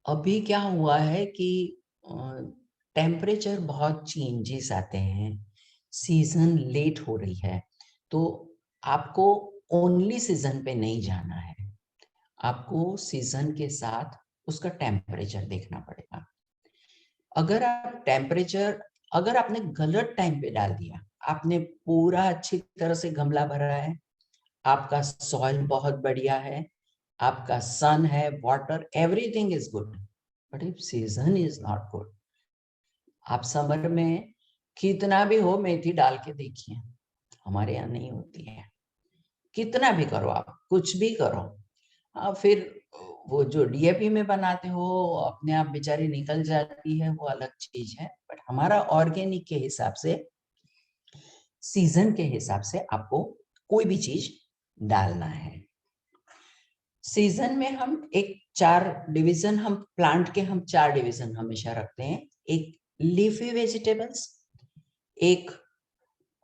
अभी क्या हुआ है कि टेम्परेचर बहुत चेंजेस आते हैं, सीजन लेट हो रही है, तो आपको ओनली सीजन पे नहीं जाना है, आपको सीजन के साथ उसका टेम्परेचर देखना पड़ेगा। अगर आपने गलत टाइम पे डाल दिया, आपने पूरा अच्छी तरह से गमला भरा है, आपका सॉइल बहुत बढ़िया है, आपका सन है, water, everything is good, but if season is not good, आप समर में कितना भी हो मेथी डाल के देखिए, हमारे यहाँ नहीं होती है। कितना भी करो, आप कुछ भी करो, फिर वो जो डीएपी में बनाते हो अपने आप बेचारी निकल जाती है, वो अलग चीज है। बट हमारा ऑर्गेनिक के हिसाब से, सीजन के हिसाब से आपको कोई भी चीज डालना है। सीजन में हम एक 4 डिवीजन, हम प्लांट के हम 4 डिवीजन हमेशा रखते हैं। एक लीफी वेजिटेबल्स, एक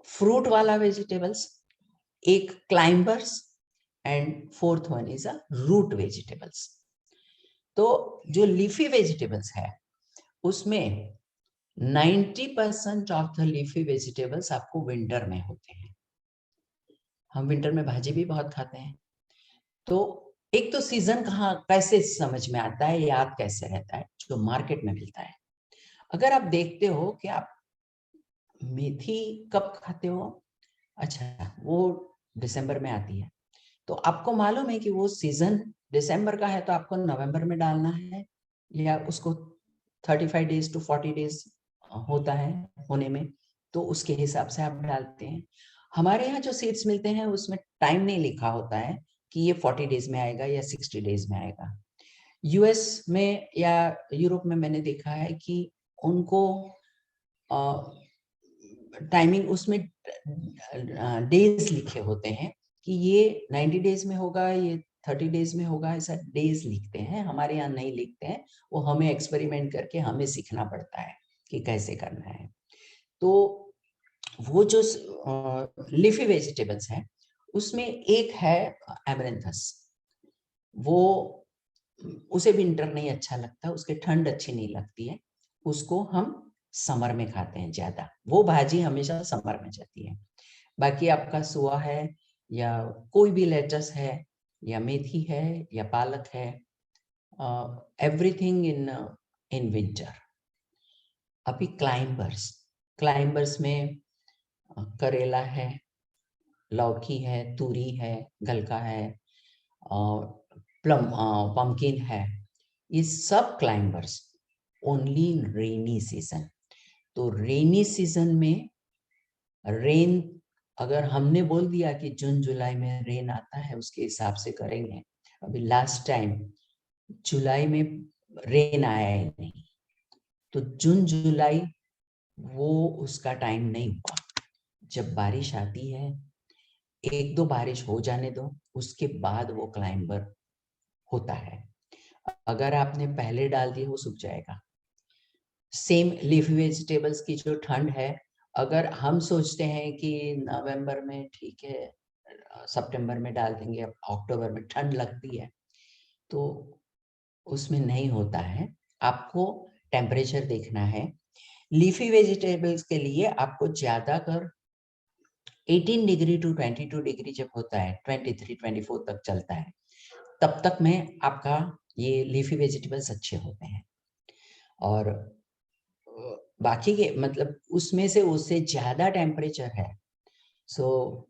फ्रूट वाला वेजिटेबल्स, एक climbers, and fourth one is a root vegetables. तो जो लीफी वेजिटेबल्स है उसमें 90% ऑफ द लीफी वेजिटेबल्स आपको विंटर में होते हैं। हम विंटर में भाजी भी बहुत खाते हैं। तो एक तो सीजन कहाँ कैसे समझ में आता है, याद कैसे रहता है, जो मार्केट में मिलता है। अगर आप देखते हो कि आप मेथी कब खाते हो, अच्छा वो दिसंबर में आती है, तो आपको मालूम है कि वो सीजन दिसंबर का है, तो आपको नवंबर में डालना है, या उसको 35 डेज टू 40 डेज होता है होने में, तो उसके हिसाब से आप डालते हैं। हमारे यहाँ जो सीड्स मिलते हैं उसमें टाइम नहीं लिखा होता है कि ये 40 डेज में आएगा या 60 डेज में आएगा। यूएस में या यूरोप में मैंने देखा है कि उनको टाइमिंग उसमें डेज लिखे होते हैं कि ये 90 डेज में होगा, ये 30 डेज में होगा, ऐसा डेज लिखते हैं। हमारे यहाँ नहीं लिखते हैं, वो हमें एक्सपेरिमेंट करके हमें सीखना पड़ता है कि कैसे करना है। तो वो जो लीफी वेजिटेबल्स हैं उसमें एक है एमरेंथस, वो उसे विंटर नहीं अच्छा लगता, उसके ठंड अच्छी नहीं लगती है, उसको हम समर में खाते हैं ज्यादा, वो भाजी हमेशा समर में जाती है। बाकी आपका सुआ है या कोई भी लेटस है या मेथी है या पालक है, एवरीथिंग इन विंटर। अभी क्लाइंबर्स में करेला है, लौकी है, तूरी है, गलका है, पम्पकिन है, ये सब climbers only in rainy season. तो रेनी सीजन में रेन, अगर हमने बोल दिया कि जून जुलाई में रेन आता है उसके हिसाब से करेंगे, अभी लास्ट टाइम जुलाई में रेन आया ही नहीं, तो जून जुलाई वो उसका टाइम नहीं हुआ। जब बारिश आती है, 1-2 बारिश हो जाने दो, उसके बाद वो क्लाइंबर होता है। अगर आपने पहले डाल दिया वो सूख जाएगा। सेम लीफी वेजिटेबल्स की जो ठंड है, अगर हम सोचते हैं कि नवंबर में ठीक है, सितंबर में डाल देंगे, अक्टूबर में ठंड लगती है, तो उसमें नहीं होता है। आपको टेम्परेचर देखना है। लीफी वेजिटेबल्स के लिए आपको ज्यादा कर 18 डिग्री टू 22 डिग्री जब होता है, 23-24 तक चलता है, तब तक में आपका ये लीफी वेजिटेबल्स अच्छे होते हैं। और बाकी के मतलब उसमें से उससे ज्यादा टेम्परेचर है, सो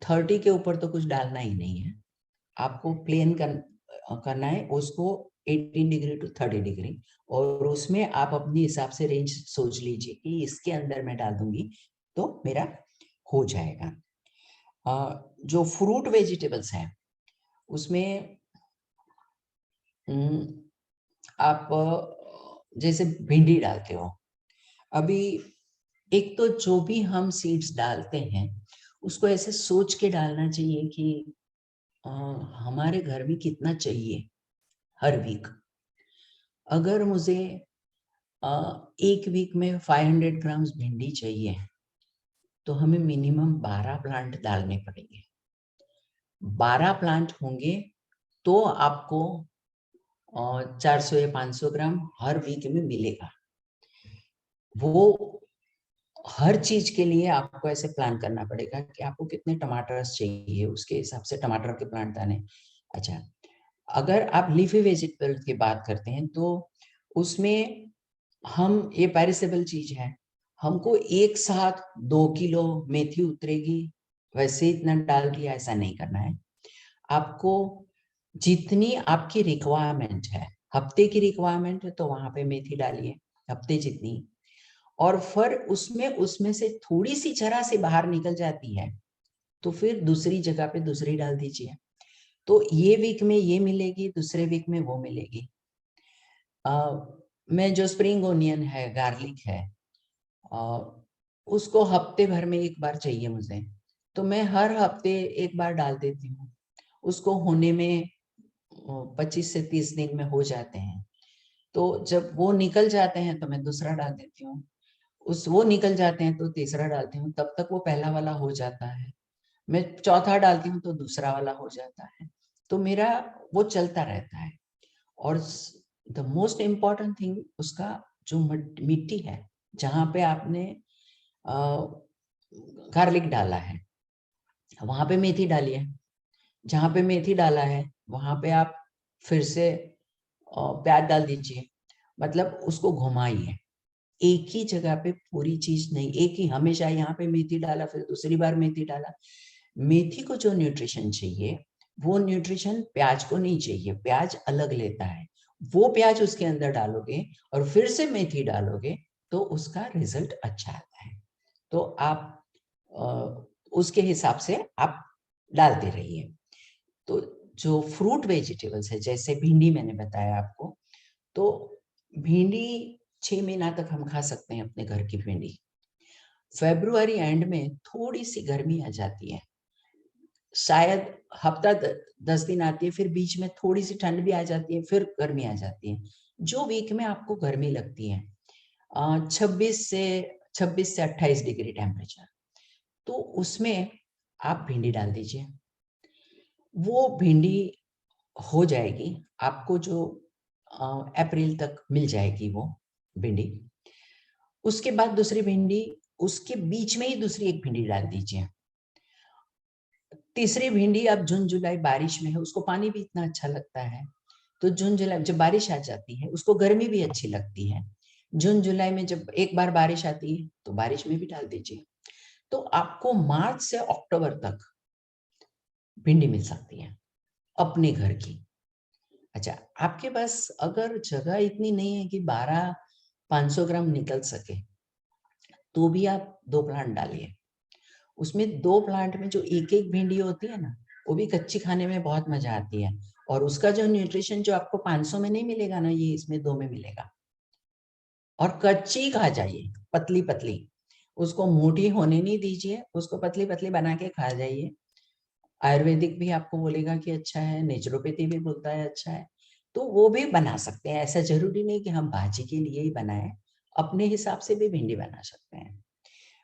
30 के ऊपर तो कुछ डालना ही नहीं है, आपको प्लेन करना है उसको 18 डिग्री टू 30 डिग्री, और उसमें आप अपने हिसाब से रेंज सोच लीजिए कि इसके अंदर मैं डाल दूंगी तो मेरा हो जाएगा। जो फ्रूट वेजिटेबल्स हैं उसमें आप जैसे भिंडी डालते हो, अभी एक तो जो भी हम सीड्स डालते हैं उसको ऐसे सोच के डालना चाहिए कि हमारे घर में कितना चाहिए हर वीक। अगर मुझे एक वीक में 500 ग्राम्स भिंडी चाहिए तो हमें मिनिमम 12 प्लांट डालने पड़ेंगे। 12 प्लांट होंगे तो आपको 400 या 500 ग्राम हर वीक में मिलेगा। वो हर चीज के लिए आपको ऐसे प्लान करना पड़ेगा कि आपको कितने टमाटर चाहिए, उसके हिसाब से टमाटर के प्लांट डालें। अच्छा, अगर आप लीफी वेजिटेबल की बात करते हैं तो उसमें हम, ये पेरिसेबल चीज है, हमको एक साथ 2 किलो मेथी उतरेगी वैसे इतना डाल दिया, ऐसा नहीं करना है। आपको जितनी आपकी रिक्वायरमेंट है, हफ्ते की रिक्वायरमेंट है तो वहां पे मेथी डालिए हफ्ते जितनी, और फिर उसमें से थोड़ी सी जरा से बाहर निकल जाती है तो फिर दूसरी जगह पे दूसरी डाल दीजिए। तो ये वीक में ये मिलेगी, दूसरे वीक में वो मिलेगी। मैं जो स्प्रिंग ओनियन है, गार्लिक है, उसको हफ्ते भर में एक बार चाहिए मुझे, तो मैं हर हफ्ते एक बार डाल देती हूँ। उसको होने में 25 से 30 दिन में हो जाते हैं। तो जब वो निकल जाते हैं तो मैं दूसरा डाल देती हूँ, वो निकल जाते हैं तो तीसरा डालती हूँ, तब तक वो पहला वाला हो जाता है। मैं चौथा डालती हूँ तो दूसरा वाला हो जाता है। तो मेरा वो चलता रहता है। और द मोस्ट इम्पॉर्टेंट थिंग, उसका जो मिट्टी है जहाँ पे आपने गार्लिक डाला है वहां पे मेथी डालिए, जहाँ पे मेथी डाला है वहां पे आप फिर से प्याज डाल दीजिए। मतलब उसको घुमाइए, एक ही जगह पे पूरी चीज नहीं, एक ही हमेशा यहाँ पे मेथी डाला फिर दूसरी बार मेथी डाला। मेथी को जो न्यूट्रिशन चाहिए वो न्यूट्रिशन प्याज को नहीं चाहिए, प्याज अलग लेता है। वो प्याज उसके अंदर डालोगे और फिर से मेथी डालोगे तो उसका रिजल्ट अच्छा आता है। तो आप उसके हिसाब से आप डालते रहिए। तो जो फ्रूट वेजिटेबल्स है, जैसे भिंडी मैंने बताया आपको, तो भिंडी 6 महीना तक हम खा सकते हैं अपने घर की भिंडी। फरवरी एंड में थोड़ी सी गर्मी आ जाती है, शायद हफ्ता 10 दिन आती है, फिर बीच में थोड़ी सी ठंड भी आ जाती है, फिर गर्मी आ जाती है। जो वीक में आपको गर्मी लगती है 26 से 28 डिग्री टेम्परेचर, तो उसमें आप भिंडी डाल दीजिए। वो भिंडी हो जाएगी आपको, जो अप्रैल तक मिल जाएगी वो भिंडी। उसके बाद दूसरी भिंडी, उसके बीच में ही दूसरी एक भिंडी डाल दीजिए। तीसरी भिंडी अब जून जुलाई बारिश में है, उसको पानी भी इतना अच्छा लगता है, तो जून जुलाई जब बारिश आ जाती है उसको गर्मी भी अच्छी लगती है। जून जुलाई में जब एक बार बारिश आती है तो बारिश में भी डाल दीजिए। तो आपको मार्च से अक्टूबर तक भिंडी मिल सकती है अपने घर की। अच्छा, आपके पास अगर जगह इतनी नहीं है कि 500 ग्राम निकल सके तो भी आप 2 प्लांट डालिए। उसमें 2 प्लांट में जो एक एक भिंडी होती है ना, वो भी कच्ची खाने में बहुत मजा आती है, और उसका जो न्यूट्रिशन जो आपको 500 में नहीं मिलेगा ना, ये इसमें 2 में मिलेगा। और कच्ची खा जाइए, पतली पतली, उसको मोटी होने नहीं दीजिए, उसको पतली पतली बना के खा जाइए। आयुर्वेदिक भी आपको बोलेगा कि अच्छा है, नेचुरोपैथी भी बोलता है अच्छा है, तो वो भी बना सकते हैं। ऐसा जरूरी नहीं कि हम भाजी के लिए ही बनाएं, अपने हिसाब से भी भिंडी बना सकते हैं।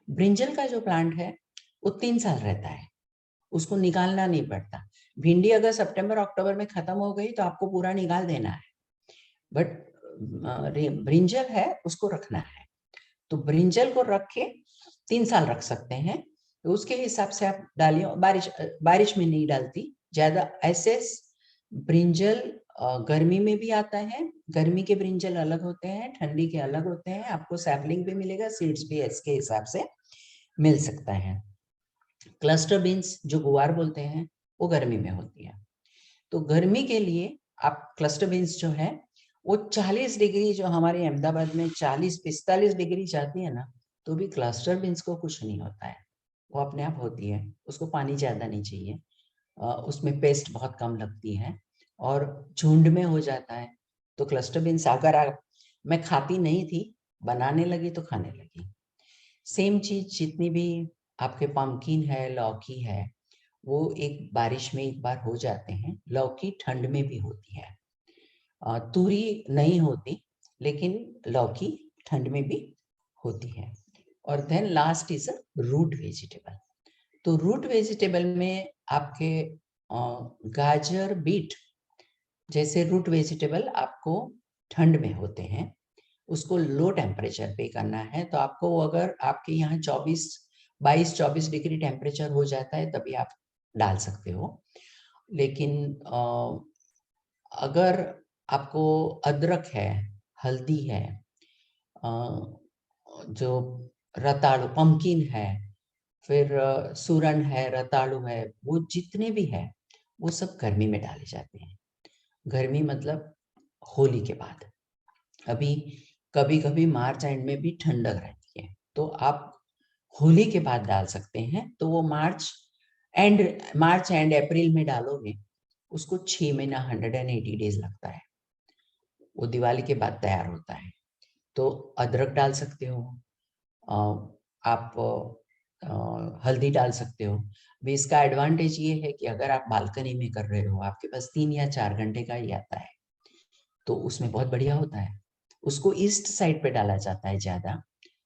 ब्रिंजल का जो प्लांट है वो 3 साल रहता है, उसको निकालना नहीं पड़ता। भिंडी अगर सितंबर अक्टूबर में खत्म हो गई तो आपको पूरा निकाल देना है, बट ब्रिंजल है उसको रखना है। तो ब्रिंजल को रख के 3 साल रख सकते हैं, तो उसके हिसाब से आप डालिए। बारिश में नहीं डालती ज्यादा ऐसे। ब्रिंजल गर्मी में भी आता है, गर्मी के ब्रिंजल अलग होते हैं, ठंडी के अलग होते हैं। आपको सैपलिंग भी मिलेगा, सीड्स भी इसके हिसाब से मिल सकता है। क्लस्टर बीन्स जो गुवार बोलते हैं वो गर्मी में होती है, तो गर्मी के लिए आप क्लस्टर बीन्स जो है वो 40 डिग्री, जो हमारे अहमदाबाद में 40-45 डिग्री जाती है ना, तो भी क्लस्टर बीन्स को कुछ नहीं होता है, वो अपने आप होती है। उसको पानी ज्यादा नहीं चाहिए, उसमें पेस्ट बहुत कम लगती है और झुंड में हो जाता है। तो क्लस्टर बीन्स अगर आप मैं खाती नहीं थी, बनाने लगी तो खाने लगी। सेम चीज जितनी भी आपके पम्पकिन है, लौकी है, वो एक बारिश में एक बार हो जाते हैं। लौकी ठंड में भी होती है, तूरी नहीं होती, लेकिन लौकी ठंड में भी होती है। और then last is a root vegetable. तो रूट वेजिटेबल में आपके गाजर, बीट जैसे रूट वेजिटेबल आपको ठंड में होते हैं, उसको लो टेम्परेचर पे करना है। तो आपको अगर आपके यहाँ 22-24 डिग्री टेम्परेचर हो जाता है तभी आप डाल सकते हो। लेकिन अगर आपको अदरक है, हल्दी है, जो रताड़ू पम्पकिन है, फिर सूरन है, रताड़ू है, वो जितने भी है वो सब गर्मी में डाले जाते हैं। गर्मी मतलब होली के बाद। अभी कभी कभी मार्च एंड में भी ठंडक रहती है, तो आप होली के बाद डाल सकते हैं। तो वो मार्च एंड अप्रैल में डालोगे, उसको 6 महीना 180 डेज लगता है, वो दिवाली के बाद तैयार होता है। तो अदरक डाल सकते हो, आप हल्दी डाल सकते हो। भी इसका एडवांटेज ये है कि अगर आप बालकनी में कर रहे हो, आपके पास 3 या 4 घंटे का ही आता है, तो उसमें बहुत बढ़िया होता है। उसको ईस्ट साइड पे डाला जाता है ज्यादा,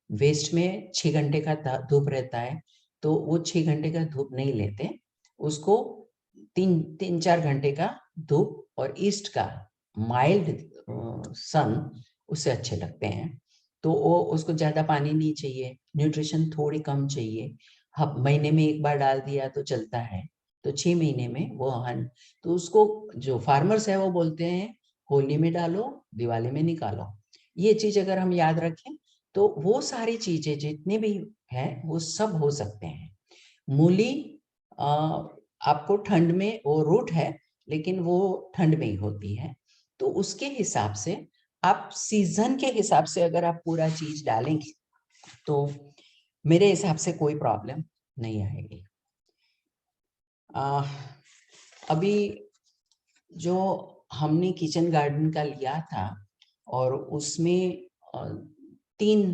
वेस्ट में 6 घंटे का धूप रहता है, तो वो 6 घंटे का धूप नहीं लेते, उसको 3-4 घंटे का धूप और ईस्ट का माइल्ड सन उससे अच्छे लगते हैं। तो वो उसको ज्यादा पानी नहीं चाहिए, न्यूट्रिशन थोड़ी कम चाहिए। महीने में एक बार डाल दिया तो चलता है, तो 6 महीने में वो तो उसको जो फार्मर्स है वो बोलते हैं होली में डालो, दिवाली में निकालो। ये चीज अगर हम याद रखें तो वो सारी चीजें जितनी भी है वो सब हो सकते हैं। मूली आपको ठंड में, वो रूट है लेकिन वो ठंड में ही होती है, तो उसके हिसाब से आप सीजन के हिसाब से अगर आप पूरा चीज डालेंगे तो मेरे हिसाब से कोई प्रॉब्लम नहीं आएगी। अभी जो हमने किचन गार्डन का लिया था और उसमें 3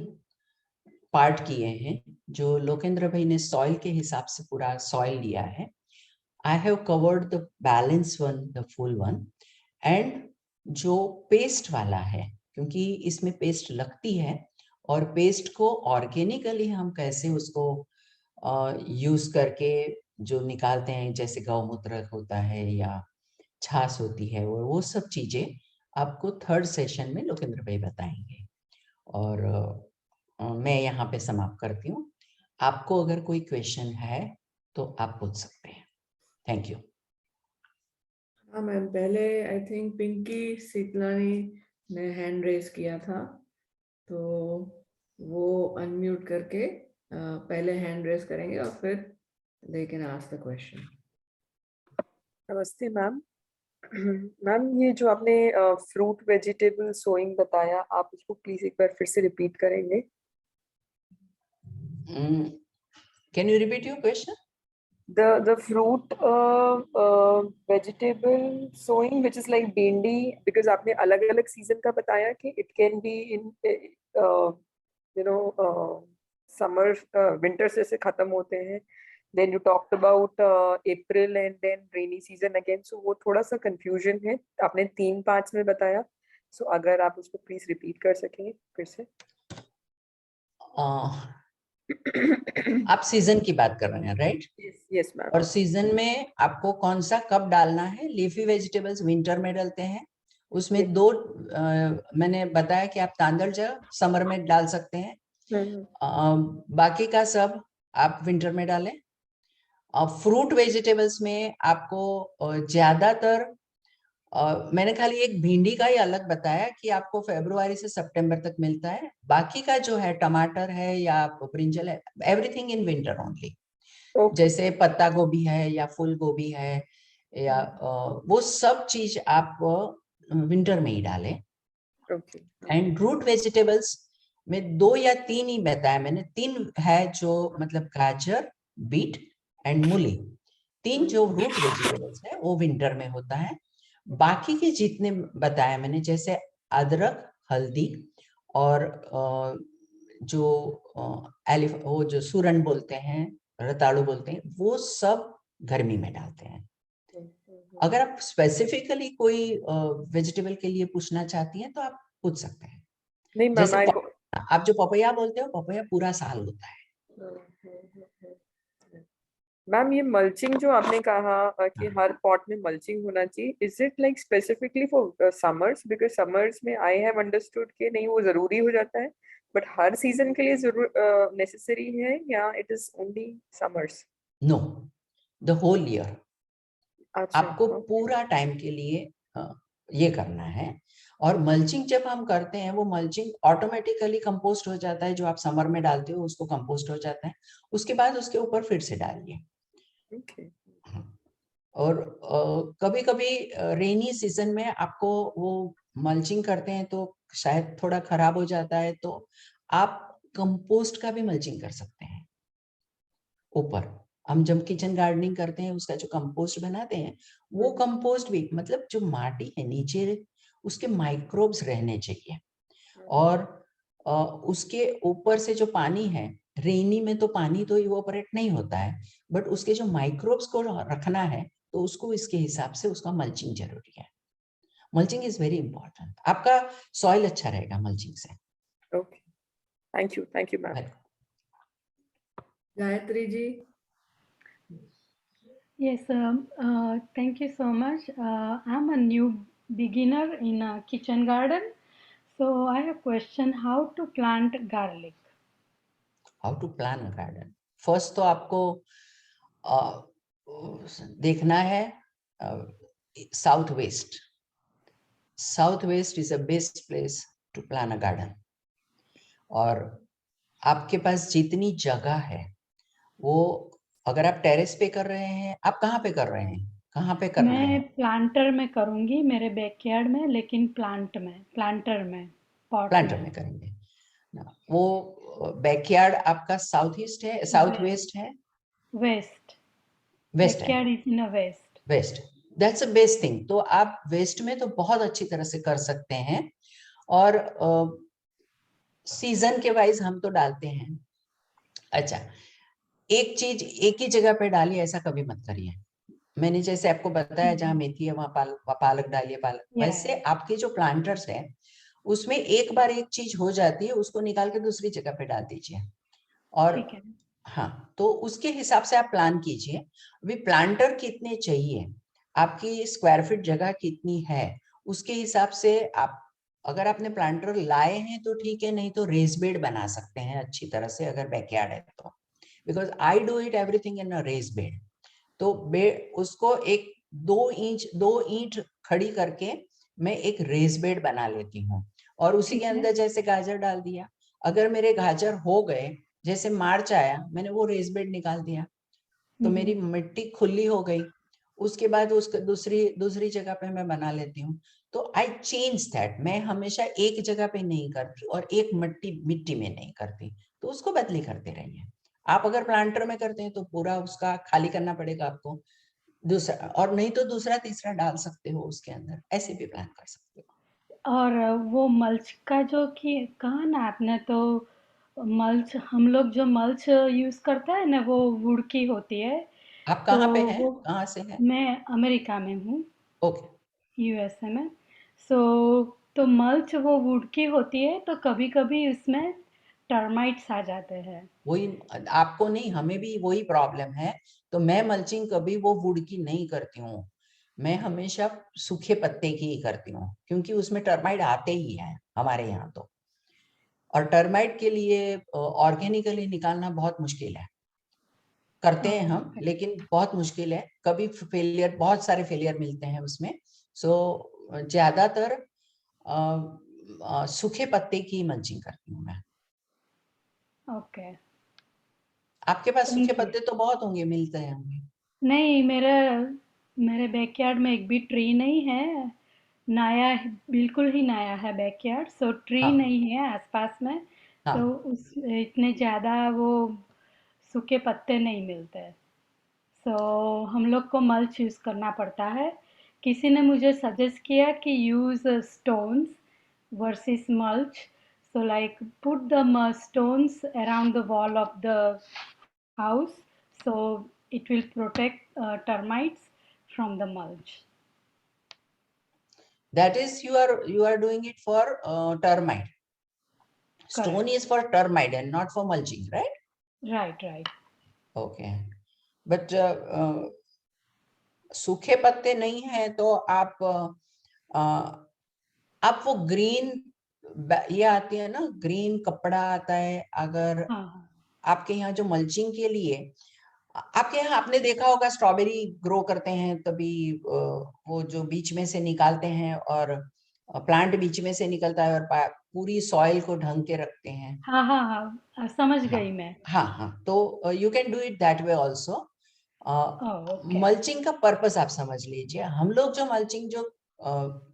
पार्ट किए हैं। जो लोकेंद्र भाई ने सॉइल के हिसाब से पूरा सॉइल लिया है, I have covered the balance one, the full one. And जो पेस्ट वाला है, क्योंकि इसमें पेस्ट लगती है, और पेस्ट को ऑर्गेनिकली हम कैसे उसको यूज करके जो निकालते हैं, जैसे गौमूत्र होता है या छाछ होती है, वो सब चीजें आपको 3rd सेशन में लोकेंद्र भाई बताएंगे। और मैं यहाँ पे समाप्त करती हूँ। आपको अगर कोई क्वेश्चन है तो आप पूछ सकते हैं। Thank you. हाँ मैम, पहले आई थिंक पिंकी सीतलानी ने हैंड रेज किया था, तो वो अनम्यूट करके पहले हैंड रेज करेंगे और फिर they can ask the question. नमस्ते मैम। मैम, ये जो आपने फ्रूट वेजिटेबल सोइंग बताया, आप उसको प्लीज एक बार फिर से रिपीट करेंगे? Can you repeat your question? The fruit vegetable sowing which is like भिंडी, because आपने अलग अलग सीजन का बताया कि it can be in you know summer, winter से खत्म होते हैं, then you talked about April and then rainy season again, so वो थोड़ा सा confusion है। आपने 3 पार्ट्स में बताया, so अगर आप उसको प्लीज रिपीट कर सकेंगे फिर से। आप सीजन की बात कर रहे हैं, राइट? Yes ma'am. और सीजन में आपको कौन सा कब डालना है? लीफी वेजिटेबल्स विंटर में डालते हैं, उसमें Yes. 2 मैंने बताया कि आप तांदलज समर में डाल सकते हैं, बाकी का सब आप विंटर में डालें। फ्रूट वेजिटेबल्स में आपको ज्यादातर मैंने खाली एक भिंडी का ही अलग बताया कि आपको फरवरी से सितंबर तक मिलता है, बाकी का जो है टमाटर है या ब्रिंजल है, एवरीथिंग इन विंटर ओनली। जैसे पत्ता गोभी है या फूल गोभी है या वो सब चीज आप विंटर में ही डालें। एंड रूट वेजिटेबल्स में 2 या 3 ही बताया मैंने, 3 है जो मतलब गाजर, बीट एंड मूली, 3 जो रूट वेजिटेबल्स है वो विंटर में होता है। बाकी के जितने बताया मैंने, जैसे अदरक, हल्दी, और जो वो जो सूरन बोलते हैं, रताड़ू बोलते हैं, वो सब गर्मी में डालते हैं। अगर आप स्पेसिफिकली कोई वेजिटेबल के लिए पूछना चाहती हैं तो आप पूछ सकते हैं। नहीं मैम, जैसे आई आप जो पपैया बोलते हो, पपैया पूरा साल होता है। मैम, ये मल्चिंग जो आपने कहा कि हर पॉट में मल्चिंग होना चाहिए, is it like specifically for summers? Because summers में आई हैव अंडरस्टूड कि नहीं वो जरूरी हो जाता है, बट हर सीजन के लिए जरूर नेसेसरी है, या it is only summers? No, the whole year. अच्छा, आपको पूरा टाइम के लिए ये करना है। और मल्चिंग जब हम करते हैं, वो मल्चिंग ऑटोमेटिकली कंपोस्ट हो जाता है। जो आप समर में डालते हो उसको कंपोस्ट हो जाता है, उसके बाद उसके ऊपर फिर से डालिए। ओके। और कभी कभी रेनी सीजन में आपको वो मल्चिंग करते हैं तो शायद थोड़ा खराब हो जाता है, तो आप कंपोस्ट का भी मल्चिंग कर सकते हैं ऊपर। हम जब किचन गार्डनिंग करते हैं उसका जो कंपोस्ट बनाते हैं, वो कंपोस्ट भी, मतलब जो माटी है नीचे, उसके माइक्रोब्स रहने चाहिए। और उसके ऊपर से जो पानी है, रेनी में तो पानी तो इवोपरेट नहीं होता है, बट उसके जो माइक्रोब्स को रखना है, तो उसको इसके हिसाब से उसका मल्चिंग जरूरी है। Mulching is very important. आपका सॉइल अच्छा रहेगा मल्चिंग से। Okay, thank you ma'am. Gayatri ji. Yes, thank you so much. I'm a new beginner in a kitchen garden. So I have a question, how to plant garlic? How to plan a garden. First तो आपको देखना है south west. South west is a best place to plan a garden. और आपके पास जितनी जगह है, वो अगर आप टेरेस पे कर रहे हैं, आप कहाँ पे कर रहे हैं, कहाँ पे करना मैं है? प्लांटर में करूँगी, मेरे बैकयार्ड में, लेकिन प्लांटर में, पॉट प्लांटर में। में करेंगे ना। वो बैकयार्ड आपका साउथ ईस्ट है, साउथ वेस्ट है, वेस्ट। वेस्ट है, backyard is in a west. West. That's a best thing. तो आप वेस्ट में तो बहुत अच्छी तरह से कर सकते हैं। और सीजन के वाइज हम तो डालते हैं। अच्छा, एक चीज एक ही जगह पे डालिए, ऐसा कभी मत करिए। मैंने जैसे आपको बताया, जहाँ मेथी है वहां पालक डालिए, पालक। वैसे आपके जो प्लांटर्स है उसमें एक बार एक चीज हो जाती है, उसको निकाल के दूसरी जगह पे डाल दीजिए। और ठीक है। हाँ, तो उसके हिसाब से आप प्लान कीजिए। अभी प्लांटर कितने चाहिए, आपकी स्क्वायर फीट जगह कितनी है, उसके हिसाब से आप, अगर आपने प्लांटर लाए हैं तो ठीक है, नहीं तो रेस बेड बना सकते हैं अच्छी तरह से, अगर बैकयार्ड है तो। Because I do it everything in a raised bed. तो उसको एक 2 ईंट खड़ी करके मैं एक रेस बेड बना लेती हूँ, और उसी के अंदर जैसे गाजर डाल दिया। अगर मेरे गाजर हो गए, जैसे मार्च आया, मैंने वो रेस बेड निकाल दिया, तो मेरी मिट्टी खुली हो गई। उसके बाद उसको दूसरी दूसरी जगह पे मैं बना लेती हूँ। तो आई चेंज दैट। मैं हमेशा एक जगह पे नहीं करती और एक मिट्टी में नहीं करती, तो उसको बदली करते रहिए। आप अगर प्लांटर में करते हैं तो पूरा उसका खाली करना पड़ेगा आपको, दूसरा, और नहीं तो दूसरा तीसरा डाल सकते हो उसके अंदर, ऐसे भी प्लान कर सकते हो। और वो मल्च का जो कि कहा ना आपने, तो मल्च, हम लोग जो मल्च यूज़ करता है ना, वो वुड की होती है। आप तो कहाँ पे हैं, वो, कहाँ से हैं? मैं अमेरिका में हूँ, ओके। यूएसए में। सो तो मल्च वो वुड की होती है, तो कभी कभी उसमें टर्माइट्स आ जाते हैं। वही, आपको नहीं, हमें भी वही प्रॉब्लम है। तो मैं मल्चिंग कभी वो वुड की नहीं करती हूँ, मैं हमेशा सूखे पत्ते की ही करती हूँ, क्योंकि उसमें टर्माइट आते ही हैं हमारे यहाँ तो। और टर्माइट के लिए ऑर्गेनिकली निकालना बहुत मुश्किल है। करते हैं हम, लेकिन बहुत मुश्किल है। कभी फेलियर, बहुत सारे फेलियर मिलते हैं उसमें। सो ज्यादातर सूखे पत्ते की मल्चिंग करती हूँ मैं। ओके, आपके पास सूखे थैंक यू। पत्ते तो बहुत होंगे, मिलते हैं होंगे। नहीं, मेरे बैकयार्ड में एक भी ट्री नहीं है। बिल्कुल ही नया है बैकयार्ड, सो ट्री हाँ नहीं है आसपास में। तो हाँ। उस इतने ज़्यादा वो सूखे पत्ते नहीं मिलते। सो हम लोग को मल्च यूज़ करना पड़ता है। किसी ने मुझे सजेस्ट किया कि use stones versus mulch. So like put the stones around the wall of the house, so it will protect termites from the mulch. That is, you are doing it for termite. Stone Correct. is for termite and not for mulching, right? Right. Okay. But सूखे पत्ते नहीं है तो आप वो green, ये आती है ना, ग्रीन कपड़ा आता है, अगर हाँ. आपके यहाँ जो मल्चिंग के लिए, आपके यहाँ आपने देखा होगा स्ट्रॉबेरी ग्रो करते हैं तभी वो जो बीच में से निकालते हैं और प्लांट बीच में से निकलता है और पूरी सॉइल को ढंग के रखते हैं। हाँ, समझ गई मैं। हाँ, तो you can do it that way also. okay. Mulching का पर्पस आप समझ लीजिए। हम लोग जो मल्चिंग जो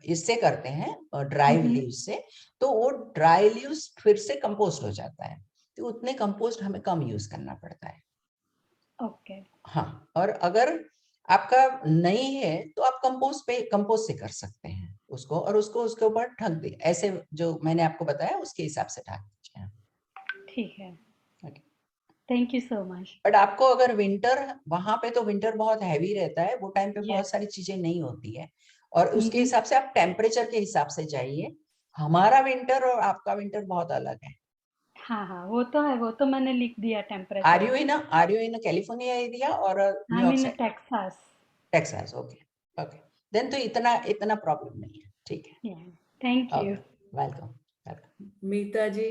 इससे करते हैं ड्राई लीव्स से, तो वो ड्राई लीव्स फिर से कंपोस्ट हो जाता है, तो उतने कंपोस्ट हमें कम यूज करना पड़ता है। ओके। हाँ, और अगर आपका नहीं है तो आप कंपोस्ट से कर सकते हैं उसको, और उसको उसके ऊपर ढक दे, ऐसे जो मैंने आपको बताया उसके हिसाब से ढक दीजिए। ठीक है। Okay, thank you so much. But आपको अगर विंटर, वहां पे तो विंटर बहुत हैवी रहता है, वो टाइम पे बहुत सारी चीजें नहीं होती है, और उसके हिसाब से आप टेम्परेचर के हिसाब से जाइए। हमारा विंटर और आपका विंटर बहुत अलग है। हाँ, वो तो है, वो तो मैंने लिख दिया temperature. Are you in California area और New York side? Texas. Texas, okay, then तो इतना प्रॉब्लम नहीं है। ठीक है, thank you. Welcome. Meeta ji.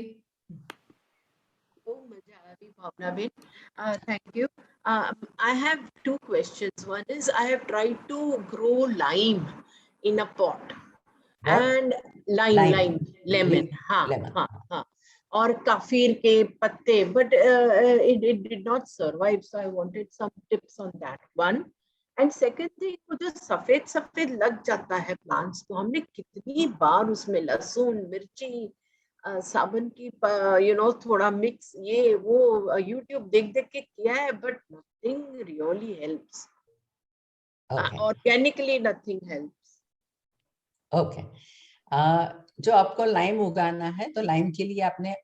मजा आ रही Bhavna ben, thank you. I have two questions. One is I have tried to grow lime in a pot. What? And lemon, हाँ, और काफिर के पत्ते, but it did not survive, so I wanted some tips on that one. And second thing, वो जो सफेद लग जाता है प्लांट्स को, हमने कितनी बार उसमें लहसुन, मिर्ची, साबुन की थोड़ा मिक्स, ये वो यूट्यूब देख के किया है, but nothing really helps. Organically nothing helps. Okay, जो आपको लाइम उगाना है, तो लाइम के लिए आपने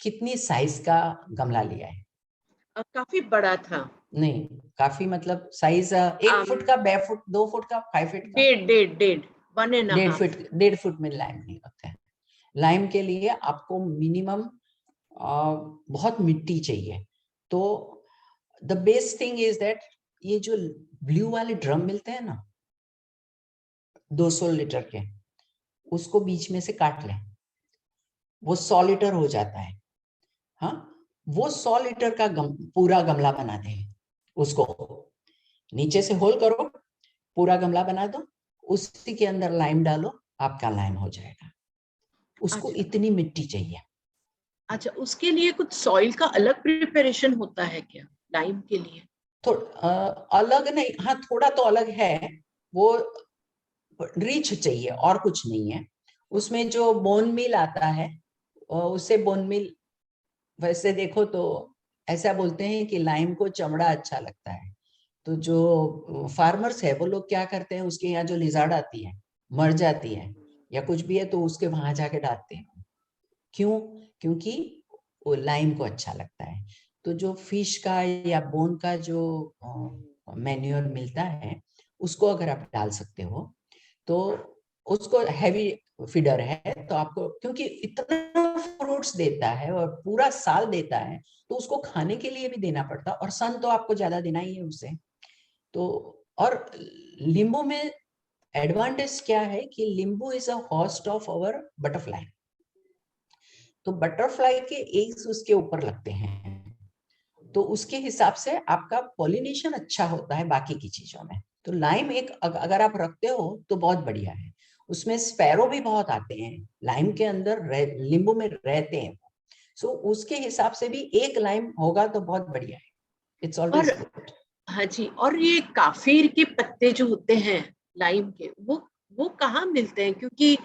कितनी साइज का गमला लिया है? काफी बड़ा था। नहीं, काफी मतलब साइज 1 फुट का, 2 फुट, 2 फुट का, 5 फीट का? 1.5 फुट में लाइम नहीं होता है। लाइम के लिए आपको मिनिमम बहुत मिट्टी चाहिए। तो the best thing is that ये जो ब्लू वाले ड्रम मिलते हैं ना 200 लीटर के, उसको बीच में से काट लें, वो 100 लीटर हो जाता है। हाँ, वो 100 लीटर का पूरा गमला बना दें, उसको नीचे से होल करो, पूरा गमला बना दो, उसी के अंदर लाइम डालो, आपका लाइम हो जाएगा। उसको इतनी मिट्टी चाहिए। अच्छा, उसके लिए कुछ सॉइल का अलग प्रिपरेशन होता है क्या लाइम के लिए? तो अलग नहीं, हाँ थोड़ा तो अलग है, वो रिच चाहिए और कुछ नहीं है। उसमें जो बोन मिल आता है, उससे बोन मिल, वैसे देखो तो ऐसा बोलते हैं कि लाइम को चमड़ा अच्छा लगता है, तो जो फार्मर्स है वो लोग क्या करते हैं, उसके यहाँ जो लिजार्ड आती है, मर जाती है या कुछ भी है, तो उसके वहां जाके डालते हैं। क्यों? क्योंकि वो लाइम को अच्छा लगता है। तो जो फिश का या बोन का जो मैन्योर मिलता है, उसको अगर आप डाल सकते हो, तो उसको हैवी फीडर है, तो आपको, क्योंकि इतना फ्रूट्स देता है और पूरा साल देता है, तो उसको खाने के लिए भी देना पड़ता है, और सन तो आपको ज्यादा देना ही है उसे। तो और लींबू में एडवांटेज क्या है कि लींबू is a host of our butterfly, तो बटरफ्लाई के एग्स उसके ऊपर लगते हैं, तो उसके हिसाब से आपका पॉलिनेशन अच्छा होता है बाकी की चीजों में। तो लाइम एक अगर आप रखते हो तो बहुत बढ़िया है। उसमें स्पैरो भी बहुत आते हैं, लाइम के अंदर नींबू में रहते हैं, सो उसके हिसाब से भी एक लाइम होगा तो बहुत बढ़िया है। It's always good. हाँ जी, और ये काफिर के पत्ते जो होते हैं लाइम के, वो कहाँ मिलते हैं? क्योंकि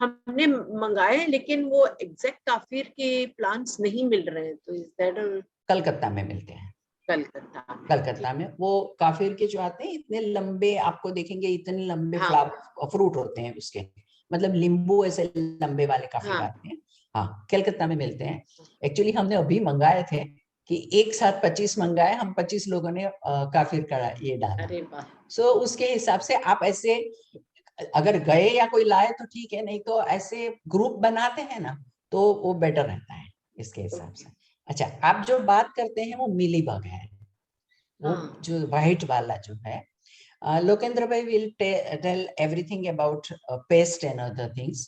हमने मंगाए लेकिन वो एग्जैक्ट काफिर के प्लांट्स नहीं मिल रहे हैं, तो इज दैट? कलकत्ता में मिलते हैं। कलकत्ता में वो काफिर के जो आते हैं, इतने लंबे, आपको देखेंगे इतने लंबे फ्रूट होते हैं उसके, मतलब नींबू ऐसे लंबे वाले काफिर आते हैं। हाँ, कलकत्ता में मिलते हैं। एक्चुअली हमने अभी मंगाए थे कि एक साथ 25 मंगाए, हम 25 लोगों ने काफिर का ये डाला। अरे वाह। सो उसके हिसाब से आप ऐसे अगर गए या कोई लाए तो ठीक है, नहीं तो ऐसे ग्रुप बनाते हैं ना तो वो बेटर रहता है इसके हिसाब से। अच्छा, आप जो बात करते हैं वो मिलीबग है, वो हाँ। जो व्हाइट वाला जो है। लोकेंद्र भाई will tell everything about pest and other things.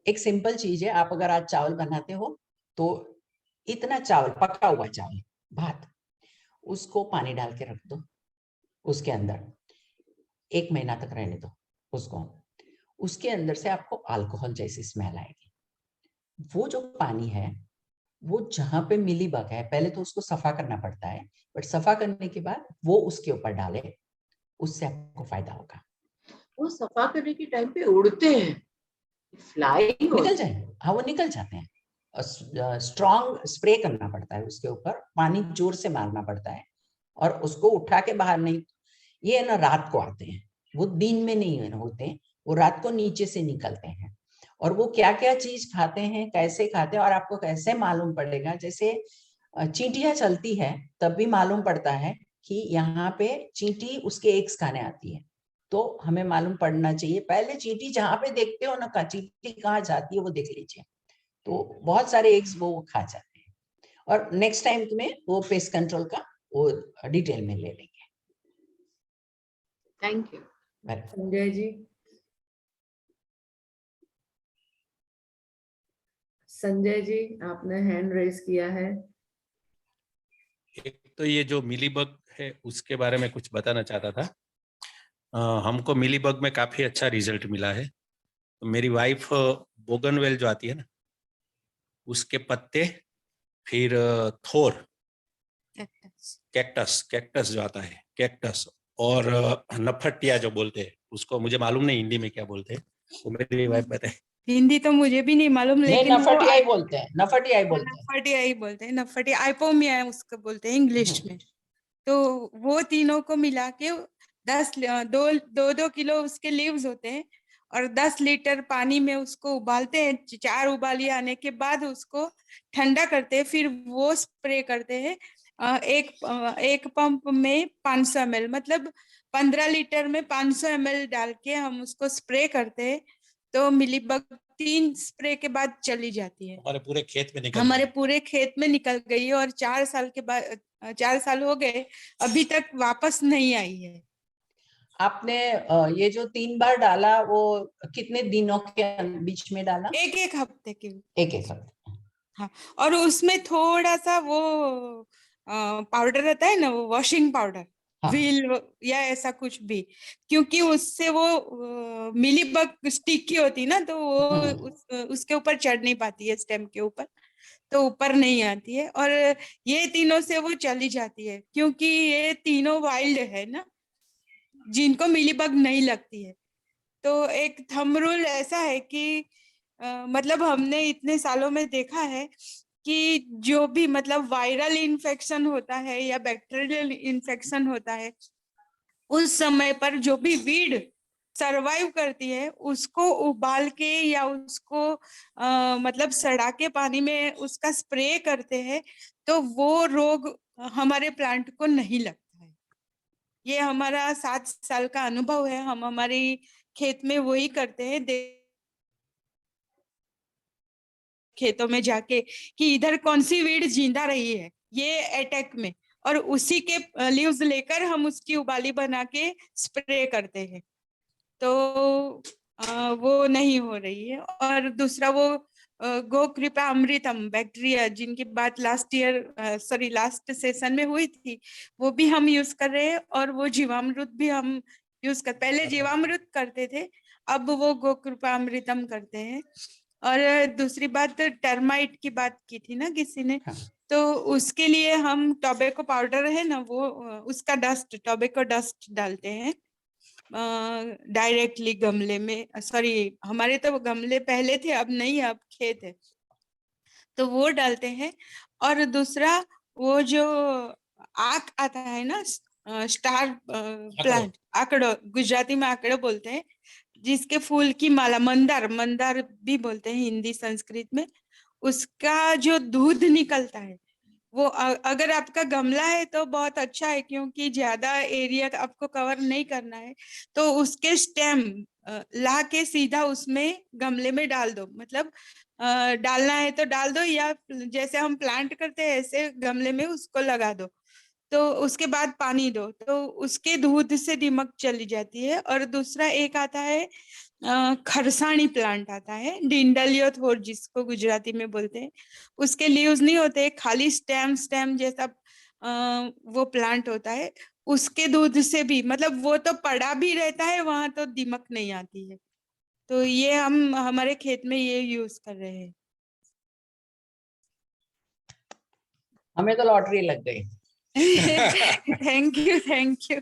एक सिंपल चीज है, आप अगर आज चावल बनाते हो तो इतना चावल, पका हुआ चावल, भात, उसको पानी डाल के रख दो उसके अंदर, 1 महीना तक रहने दो उसको। उसके अंदर से आपको अल्कोहल जैसी स्मेल आएगी। वो जो पानी है वो जहां पे मिलीबग है, पहले तो उसको सफा करना पड़ता है, बट सफा करने के बाद वो उसके ऊपर डाले, उससे आपको फायदा होगा। वो सफा करने के टाइम पे उड़ते हैं, फ्लाई निकल जाए, हाँ वो निकल जाते हैं। स्ट्रॉन्ग स्प्रे करना पड़ता है उसके ऊपर, पानी जोर से मारना पड़ता है और उसको उठा के बाहर नहीं। ये ना रात को आते हैं, वो दिन में नहीं होते, वो रात को नीचे से निकलते हैं। और वो क्या क्या चीज खाते हैं, कैसे खाते हैं, और आपको कैसे मालूम पड़ेगा, जैसे चींटियां चलती है तब भी मालूम पड़ता है कि यहाँ पे चींटी उसके एग्स खाने आती है, तो हमें मालूम पड़ना चाहिए। पहले चींटी जहाँ पे देखते हो ना, चींटी कहाँ जाती है वो देख लीजिए, तो बहुत सारे एग्स वो खा जाते हैं। और नेक्स्ट टाइम तुम्हें वो पेस्ट कंट्रोल का वो डिटेल में ले लेंगे। Thank you. संजय जी, संजय जी आपने हैंड रेज किया है। एक तो ये जो मिलीबग है उसके बारे में कुछ बताना चाहता था। हमको मिलीबग में काफी अच्छा रिजल्ट मिला है। तो मेरी वाइफ बोगनवेल जो आती है ना, उसके पत्ते, फिर थोर, कैक्टस जो आता है, कैक्टस, और नफटिया जो बोलते हैं उसको, मुझे मालूम नहीं हिंदी में क्या बोलते हैं, वो मेरी वाइफ बताए। हिंदी तो मुझे भी नहीं मालूम, नहीं, लेकिन वो नफटिया ही बोलते हैं, नफटिया ही बोलते हैं। नफटिया ही बोलते हैं, नफटिया आइपोमिया उसको बोलते हैं इंग्लिश में। तो वो तीनों को मिला के 2 किलो उसके लीव्स होते हैं और 10 लीटर पानी में उसको उबालते हैं। 4 उबाली आने के बाद उसको ठंडा करते हैं, फिर वो स्प्रे करते हैं। एक पंप में 500 ml, मतलब 15 लीटर में 500 ml डाल के हम उसको स्प्रे करते हैं। तो मिलीबग 3 स्प्रे के बाद चली जाती है। हमारे पूरे खेत में निकल हमारे गई। पूरे खेत में निकल गई है और 4 साल के बाद, 4 साल हो गए, अभी तक वापस नहीं आई है। आपने ये जो 3 बार डाला वो कितने दिनों के बीच में डाला? एक हफ्ते के। एक हफ्ते। हाँ, और उसमें थोड़ा सा वो पाउडर रहता है ना, वो वॉशिंग पाउडर, हाँ। व्हील या ऐसा कुछ भी, क्योंकि उससे वो मिलीबग स्टिकी होती ना, तो वो उसके ऊपर चढ़ नहीं पाती है, स्टेम के ऊपर, तो ऊपर नहीं आती है। और ये तीनों से वो चली जाती है, क्योंकि ये तीनों वाइल्ड है ना, जिनको मिलीबग नहीं लगती है। तो एक थंब रूल ऐसा है कि मतलब हमने इतने सालों में देखा है कि जो भी मतलब वायरल इन्फेक्शन होता है या बैक्टीरियल इन्फेक्शन होता है, उस समय पर जो भी वीड सरवाइव करती है उसको उबाल के या उसको मतलब सड़ा के पानी में उसका स्प्रे करते हैं, तो वो रोग हमारे प्लांट को नहीं लगता है। ये हमारा 7 साल का अनुभव है, हम हमारी खेत में वही करते हैं, खेतों में जाके कि इधर कौन सी वीड जिंदा रही है ये अटैक में, और उसी के लीव्स लेकर हम उसकी उबाली बना के स्प्रे करते हैं, तो वो नहीं हो रही है। और दूसरा वो गो कृपा अमृतम बैक्टीरिया, जिनकी बात लास्ट सेशन में हुई थी, वो भी हम यूज कर रहे हैं। और वो जीवामृत भी हम पहले जीवामृत करते थे, अब वो गो कृपा अमृतम करते हैं। और दूसरी बात, टर्माइट की बात की थी ना किसी ने, तो उसके लिए हम टोबैको पाउडर है ना, वो उसका डस्ट, टोबैको डस्ट डालते हैं डायरेक्टली गमले में। सॉरी, हमारे तो गमले पहले थे, अब नहीं, अब खेत है, तो वो डालते हैं। और दूसरा वो जो आक आता है ना, स्टार प्लांट, आकड़ो, गुजराती में आकड़ो बोलते हैं, जिसके फूल की माला, मंदार, मंदार भी बोलते हैं हिंदी संस्कृत में, उसका जो दूध निकलता है वो अगर आपका गमला है तो बहुत अच्छा है, क्योंकि ज्यादा एरिया आपको कवर नहीं करना है। तो उसके स्टेम ला के सीधा उसमें गमले में डाल दो, मतलब डालना है तो डाल दो, या जैसे हम प्लांट करते हैं ऐसे गमले में उसको लगा दो। तो उसके बाद पानी दो, तो उसके दूध से दीमक चली जाती है। और दूसरा एक आता है खरसाणी प्लांट आता है, डिंडलियोथोर जिसको गुजराती में बोलते हैं। उसके लीव्स नहीं होते, खाली स्टेम स्टेम जैसा वो प्लांट होता है। उसके दूध से भी, मतलब वो तो पड़ा भी रहता है वहां, तो दीमक नहीं आती है। तो ये हम हमारे खेत में ये यूज कर रहे हैं। हमें तो लॉटरी लग गई। Thank you, thank you.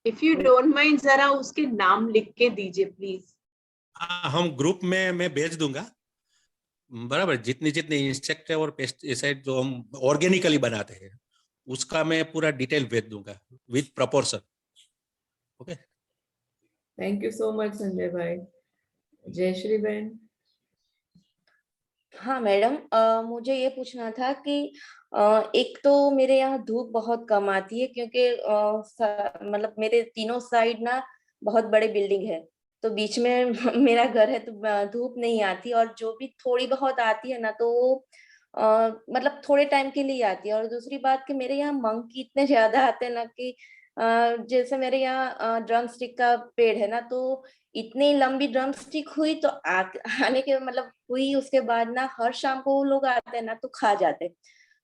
If you don't mind जरा उसके नाम लिख के दीजिए प्लीज। हम ग्रुप में मैं भेज दूंगा, बराबर। जितनी जितनी इंसेक्ट और पेस्टिसाइड जो हम ऑर्गेनिकली बनाते हैं उसका मैं पूरा डिटेल भेज दूंगा with proportion. Okay, thank you so much Sanjay भाई। जयश्री बहन। हाँ मैडम, मुझे ये पूछना था कि एक तो मेरे यहाँ धूप बहुत कम आती है, क्योंकि मतलब मेरे तीनों साइड ना बहुत बड़े बिल्डिंग है, तो बीच में मेरा घर है, तो धूप नहीं आती। और जो भी थोड़ी बहुत आती है ना, तो वो मतलब थोड़े टाइम के लिए आती है। और दूसरी बात कि मेरे यहाँ मंकी इतने ज्यादा आते हैं ना कि जैसे मेरे यहाँ ड्रम स्टिक का पेड़ है ना, तो इतनी लंबी ड्रम स्टिक हुई तो आने के मतलब हुई, उसके बाद ना हर शाम को वो लोग आते हैं ना तो खा जाते हैं।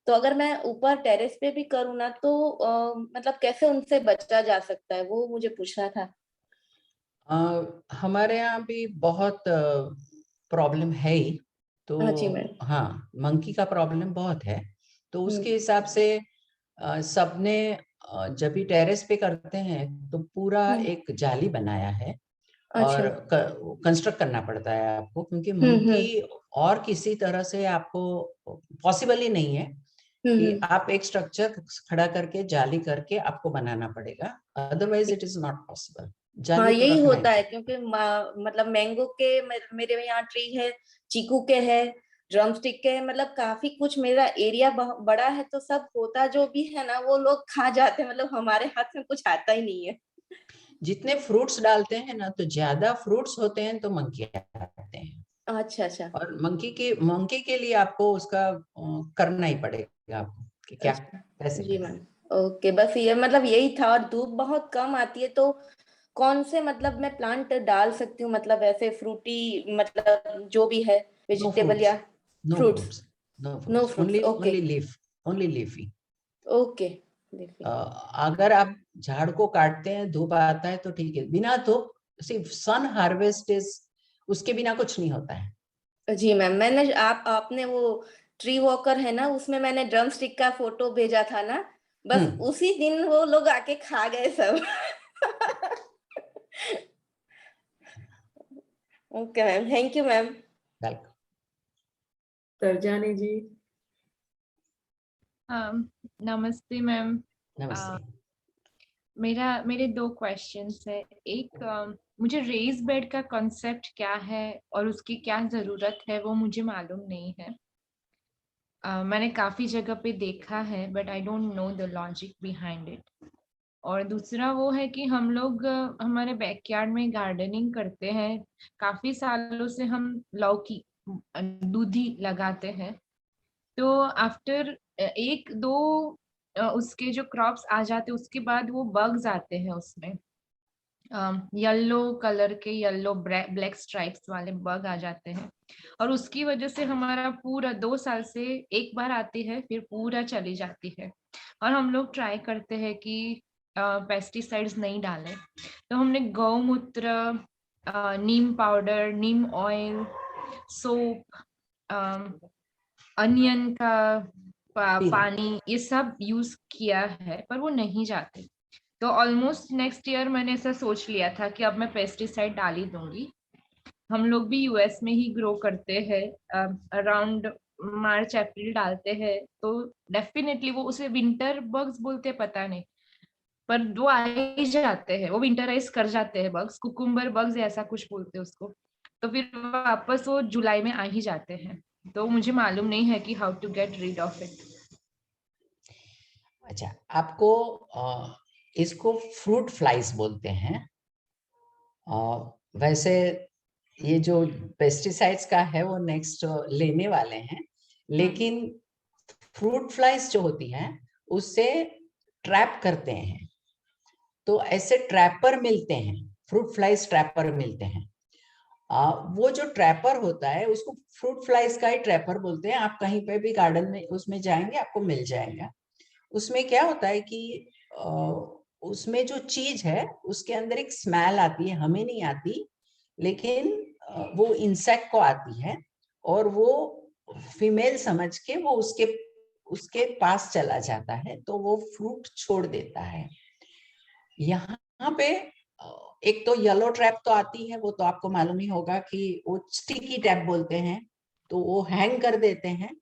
तो अगर मैं ऊपर टेरेस पे भी करूँ ना, तो मतलब कैसे उनसे बचा जा सकता है, वो मुझे पूछना था। हमारे यहाँ भी बहुत प्रॉब्लम है ही, तो हाँ जी मैम। हाँ, मंकी का प्रॉब्लम बहुत है। तो उसके हिसाब से सबने जब भी टेरेस पे करते हैं तो पूरा एक जाली बनाया है, और अच्छा। कंस्ट्रक्ट करना पड़ता है आपको, क्योंकि मंकी और किसी तरह से आपको पॉसिबल ही नहीं है कि आप एक स्ट्रक्चर खड़ा करके जाली करके आपको बनाना पड़ेगा, otherwise it is not possible. हाँ जाली तो यही रखना होता ही है, क्योंकि मतलब मैंगो के मेरे यहाँ ट्री है, चीकू के है, ड्रमस्टिक के है, मतलब काफी कुछ मेरा एरिया बड़ा है, तो सब होता जो भी है ना वो लोग खा जाते हैं, मतलब हमारे हाथ में कुछ आता ही नहीं है। जितने फ्रूट्स डालते हैं ना, तो ज्यादा फ्रूट्स होते हैं तो मंकी आते हैं। अच्छा अच्छा। और मंकी के लिए आपको उसका करना ही पड़ेगा आपको कि क्या अच्छा कैसे जी करें। मैम। ओके, बस ये मतलब यही था। और धूप बहुत कम आती है, तो कौन से मतलब मैं प्लांट डाल सकती हूँ, मतलब ऐसे फ्रूटी, मतलब जो भी है नो वेजिटेबल फ्रूट्स, या no fruits. Fruits, no no fruits, fruits, only okay. Only leafy. Okay. अगर आप झाड़ को काटते हैं, धूप आता है तो ठीक है, बिना धूप, सिर्फ सन हार्वेस्ट इज, उसके बिना कुछ नहीं होता है। जी मैम, मैंने आपने वो ट्री वॉकर है ना, उसमें मैंने ड्रम स्टिक का फोटो भेजा था ना, बस उसी दिन वो लोग आके खा गए सब। Okay ma'am, thank you ma'am. Welcome. Tarjani ji. नमस्ते मैम। नमस्ते। मेरे दो क्वेश्चंस है। एक, मुझे रेज बेड का कॉन्सेप्ट क्या है और उसकी क्या जरूरत है वो मुझे मालूम नहीं है। मैंने काफी जगह पे देखा है but I don't know the logic behind it. और दूसरा वो है कि हम लोग हमारे बैकयार्ड में गार्डनिंग करते हैं, काफी सालों से हम लौकी दूधी लगाते हैं। तो आफ्टर एक दो उसके जो क्रॉप्स आ जाते हैं उसके बाद वो बग्स आते हैं उसमें, येलो कलर के, येलो ब्लैक स्ट्राइप्स वाले बग आ जाते हैं। और उसकी वजह से हमारा पूरा 2 साल से एक बार आती है फिर पूरा चली जाती है। और हम लोग ट्राई करते हैं कि पेस्टिसाइड्स नहीं डालें। तो हमने गौमूत्र, नीम पाउडर, नीम ऑयल, सोप, अनियन का पानी, ये सब यूज किया है पर वो नहीं जाते। तो ऑलमोस्ट नेक्स्ट ईयर मैंने ऐसा सोच लिया था कि अब मैं पेस्टिसाइड डाल ही दूंगी। हम लोग भी यूएस में ही ग्रो करते हैं, अराउंड मार्च अप्रैल डालते हैं तो डेफिनेटली वो उसे विंटर बग्स बोलते हैं पता नहीं, पर वो आ ही जाते हैं, वो विंटराइज कर जाते हैं बग्स, कुकुम्बर बग्स ऐसा कुछ बोलते हैं उसको। तो फिर वापस वो जुलाई में आ ही जाते हैं, तो मुझे मालूम नहीं है कि how to get rid of it. अच्छा, आपको इसको फ्रूट फ्लाइज बोलते हैं। वैसे ये जो पेस्टिसाइड्स का है वो नेक्स्ट लेने वाले हैं, लेकिन फ्रूट फ्लाइज जो होती हैं उससे ट्रैप करते हैं। तो ऐसे ट्रैपर मिलते हैं, फ्रूट फ्लाइज ट्रैपर मिलते हैं। वो जो ट्रैपर होता है उसको फ्रूट फ्लाइज का ही ट्रैपर बोलते हैं। आप कहीं पे भी गार्डन में उसमें जाएंगे आपको मिल जाएगा। उसमें क्या होता है कि उसमें जो चीज है उसके अंदर एक स्मेल आती है, हमें नहीं आती, लेकिन वो इंसेक्ट को आती है, और वो फीमेल समझ के वो उसके पास चला जाता है, तो वो फ्रूट छोड़ देता है। यहाँ पे एक तो येलो ट्रैप तो आती है, वो तो आपको मालूम ही होगा कि वो स्टिकी ट्रैप बोलते हैं, तो वो हैंग कर देते हैं,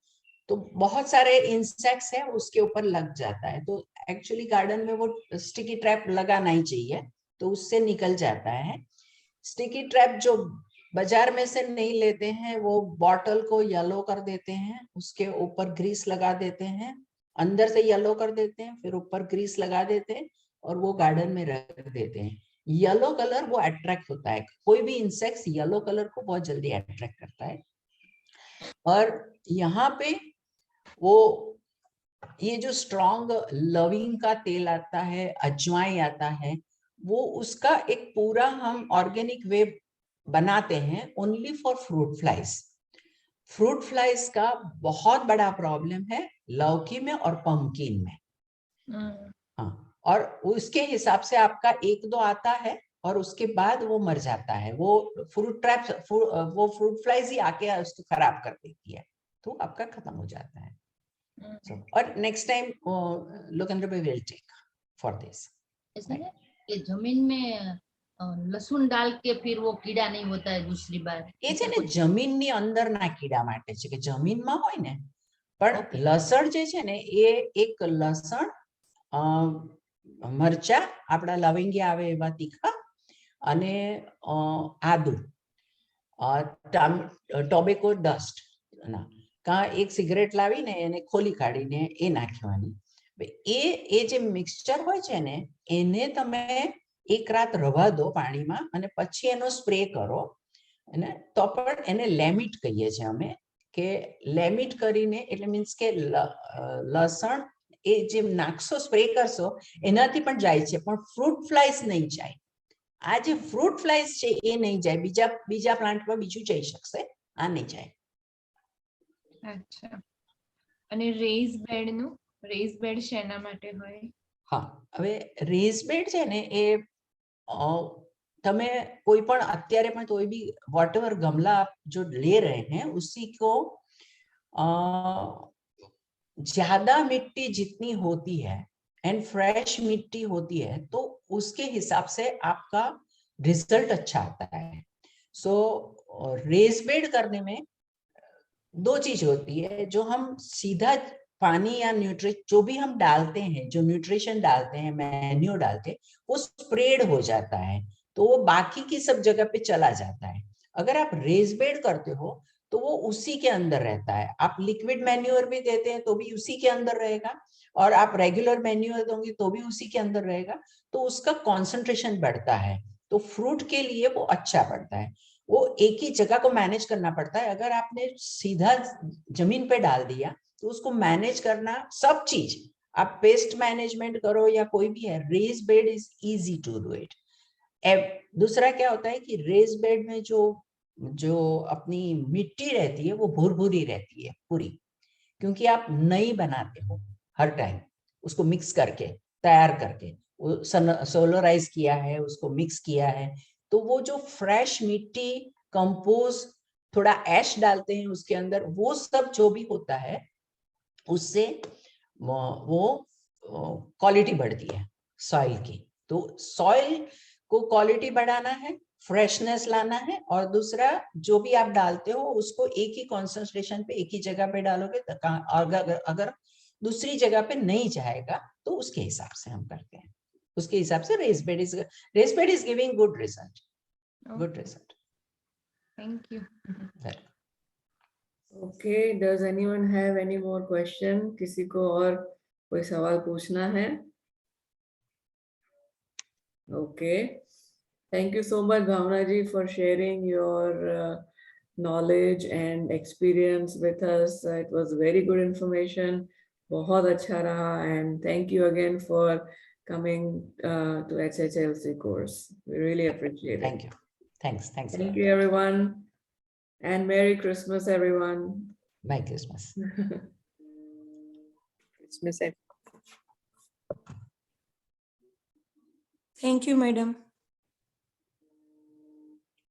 तो बहुत सारे इंसेक्ट्स हैं उसके ऊपर लग जाता है। तो एक्चुअली गार्डन में वो स्टिकी ट्रैप लगाना ही चाहिए, तो उससे निकल जाता है। स्टिकी ट्रैप जो बाजार में से नहीं लेते हैं, वो बॉटल को येलो कर देते हैं, उसके ऊपर ग्रीस लगा देते हैं, अंदर से येलो कर देते हैं, फिर ऊपर ग्रीस लगा देते हैं और वो गार्डन में रख देते हैं। येलो कलर वो अट्रैक्ट होता है, कोई भी इंसेक्ट येलो कलर को बहुत जल्दी अट्रैक्ट करता है। और यहाँ पे वो ये जो स्ट्रॉन्ग लविंग का तेल आता है, अजवाइन आता है, वो उसका एक पूरा हम ऑर्गेनिक वे बनाते हैं only for fruit flies. Fruit flies का बहुत बड़ा प्रॉब्लम है लौकी में और पंपकिन में। हाँ, और उसके हिसाब से आपका 1-2 आता है और उसके बाद वो मर जाता है। वो फ्रूट ट्रैप वो फ्रूट फ्लाइज ही आके उसको खराब कर देती है, तो आपका खत्म हो जाता है। So, और नेक्स्ट टाइम लोकेंद्र भाई विल टेक फॉर दिस। ये जमीन में लहसुन डाल के फिर वो कीड़ा नहीं होता है दूसरी बार? એ છે ને જમીનની અંદરના કીડા માટે છે કે જમીનમાં હોય ને, પણ લસણ જે છે ને એ એક લસણ, મરચા આપડા લવિંગી આવે એવા તીખા, અને આદુ, ટોબેકો ડસ્ટ ના કા એક સિગરેટ લાવીને એને ખોલી કાઢીને એ નાખવાની। એ જે મિક્સચર હોય છે ને એને તમે એક રાત રવા દો પાણીમાં અને પછી એનો સ્પ્રે કરો, અને તો પણ એને લેમિટ કહીએ છીએ અમે, કે લેમિટ કરીને એટલે મીન્સ કે લસણ એ જે નાખશો સ્પ્રે કરશો એનાથી પણ જાય છે, પણ ફ્રૂટ ફ્લાઈસ નહીં જાય। આ જે ફ્રૂટ ફ્લાઈસ છે એ નહીં જાય, બીજા પ્લાન્ટમાં બીજું જઈ શકશે, આ નહીં જાય। અચ્છા, અને રેઝ બેડ શેના માટે હોય? હા, હવે રેઝ બેડ છે ને એ तमें कोई पण अत्यारे पण कोई भी वॉटएवर गमला आप जो ले रहे हैं उसी को ज्यादा मिट्टी जितनी होती है एंड फ्रेश मिट्टी होती है तो उसके हिसाब से आपका रिजल्ट अच्छा आता है। सो रेज बेड करने में 2 चीज होती है, जो हम सीधा पानी या जो भी हम डालते हैं, जो न्यूट्रिशन डालते हैं, मैन्यूर डालते हैं, वो स्प्रेड हो जाता है, तो वो बाकी की सब जगह पे चला जाता है। अगर आप रेज बेड करते हो तो वो उसी के अंदर रहता है। आप लिक्विड मैन्यूर भी देते हैं तो भी उसी के अंदर रहेगा, और आप रेगुलर मैन्यूर दोगे तो भी उसी के अंदर रहेगा, तो उसका कॉन्सेंट्रेशन बढ़ता है, तो फ्रूट के लिए वो अच्छा पड़ता है। वो एक ही जगह को मैनेज करना पड़ता है। अगर आपने सीधा जमीन पे डाल दिया तो उसको मैनेज करना, सब चीज आप पेस्ट मैनेजमेंट करो या कोई भी है, raised bed is easy to do it. दूसरा क्या होता है कि रेज बेड में जो अपनी मिट्टी रहती है वो भुरभुरी रहती है पूरी, क्योंकि आप नई बनाते हो हर टाइम, उसको मिक्स करके तैयार करके सोलराइज किया है, उसको मिक्स किया है, तो वो जो फ्रेश मिट्टी, कंपोस्ट, थोड़ा ऐश डालते हैं उसके अंदर, वो सब जो भी होता है उससे वो क्वालिटी बढ़ती है सॉइल की। तो सॉइल को क्वालिटी बढ़ाना है, फ्रेशनेस लाना है, और दूसरा जो भी आप डालते हो उसको एक ही कॉन्सेंट्रेशन पे एक ही जगह पे डालोगे तो अगर दूसरी जगह पे नहीं जाएगा तो उसके हिसाब से हम करते हैं। उसके हिसाब से raised bed is giving good result, good result. Thank you. Okay, does anyone have any more question? किसी को और कोई सवाल पूछना है? Okay, thank you so much Bhavna ji for sharing your knowledge and experience with us. It was very good information. बहुत अच्छा रहा, and thank you again for coming to HHLC course. We really appreciate it. Thank you. Thanks. Thank you everyone, and Merry Christmas everyone. Merry Christmas. Christmas. Thank you, madam.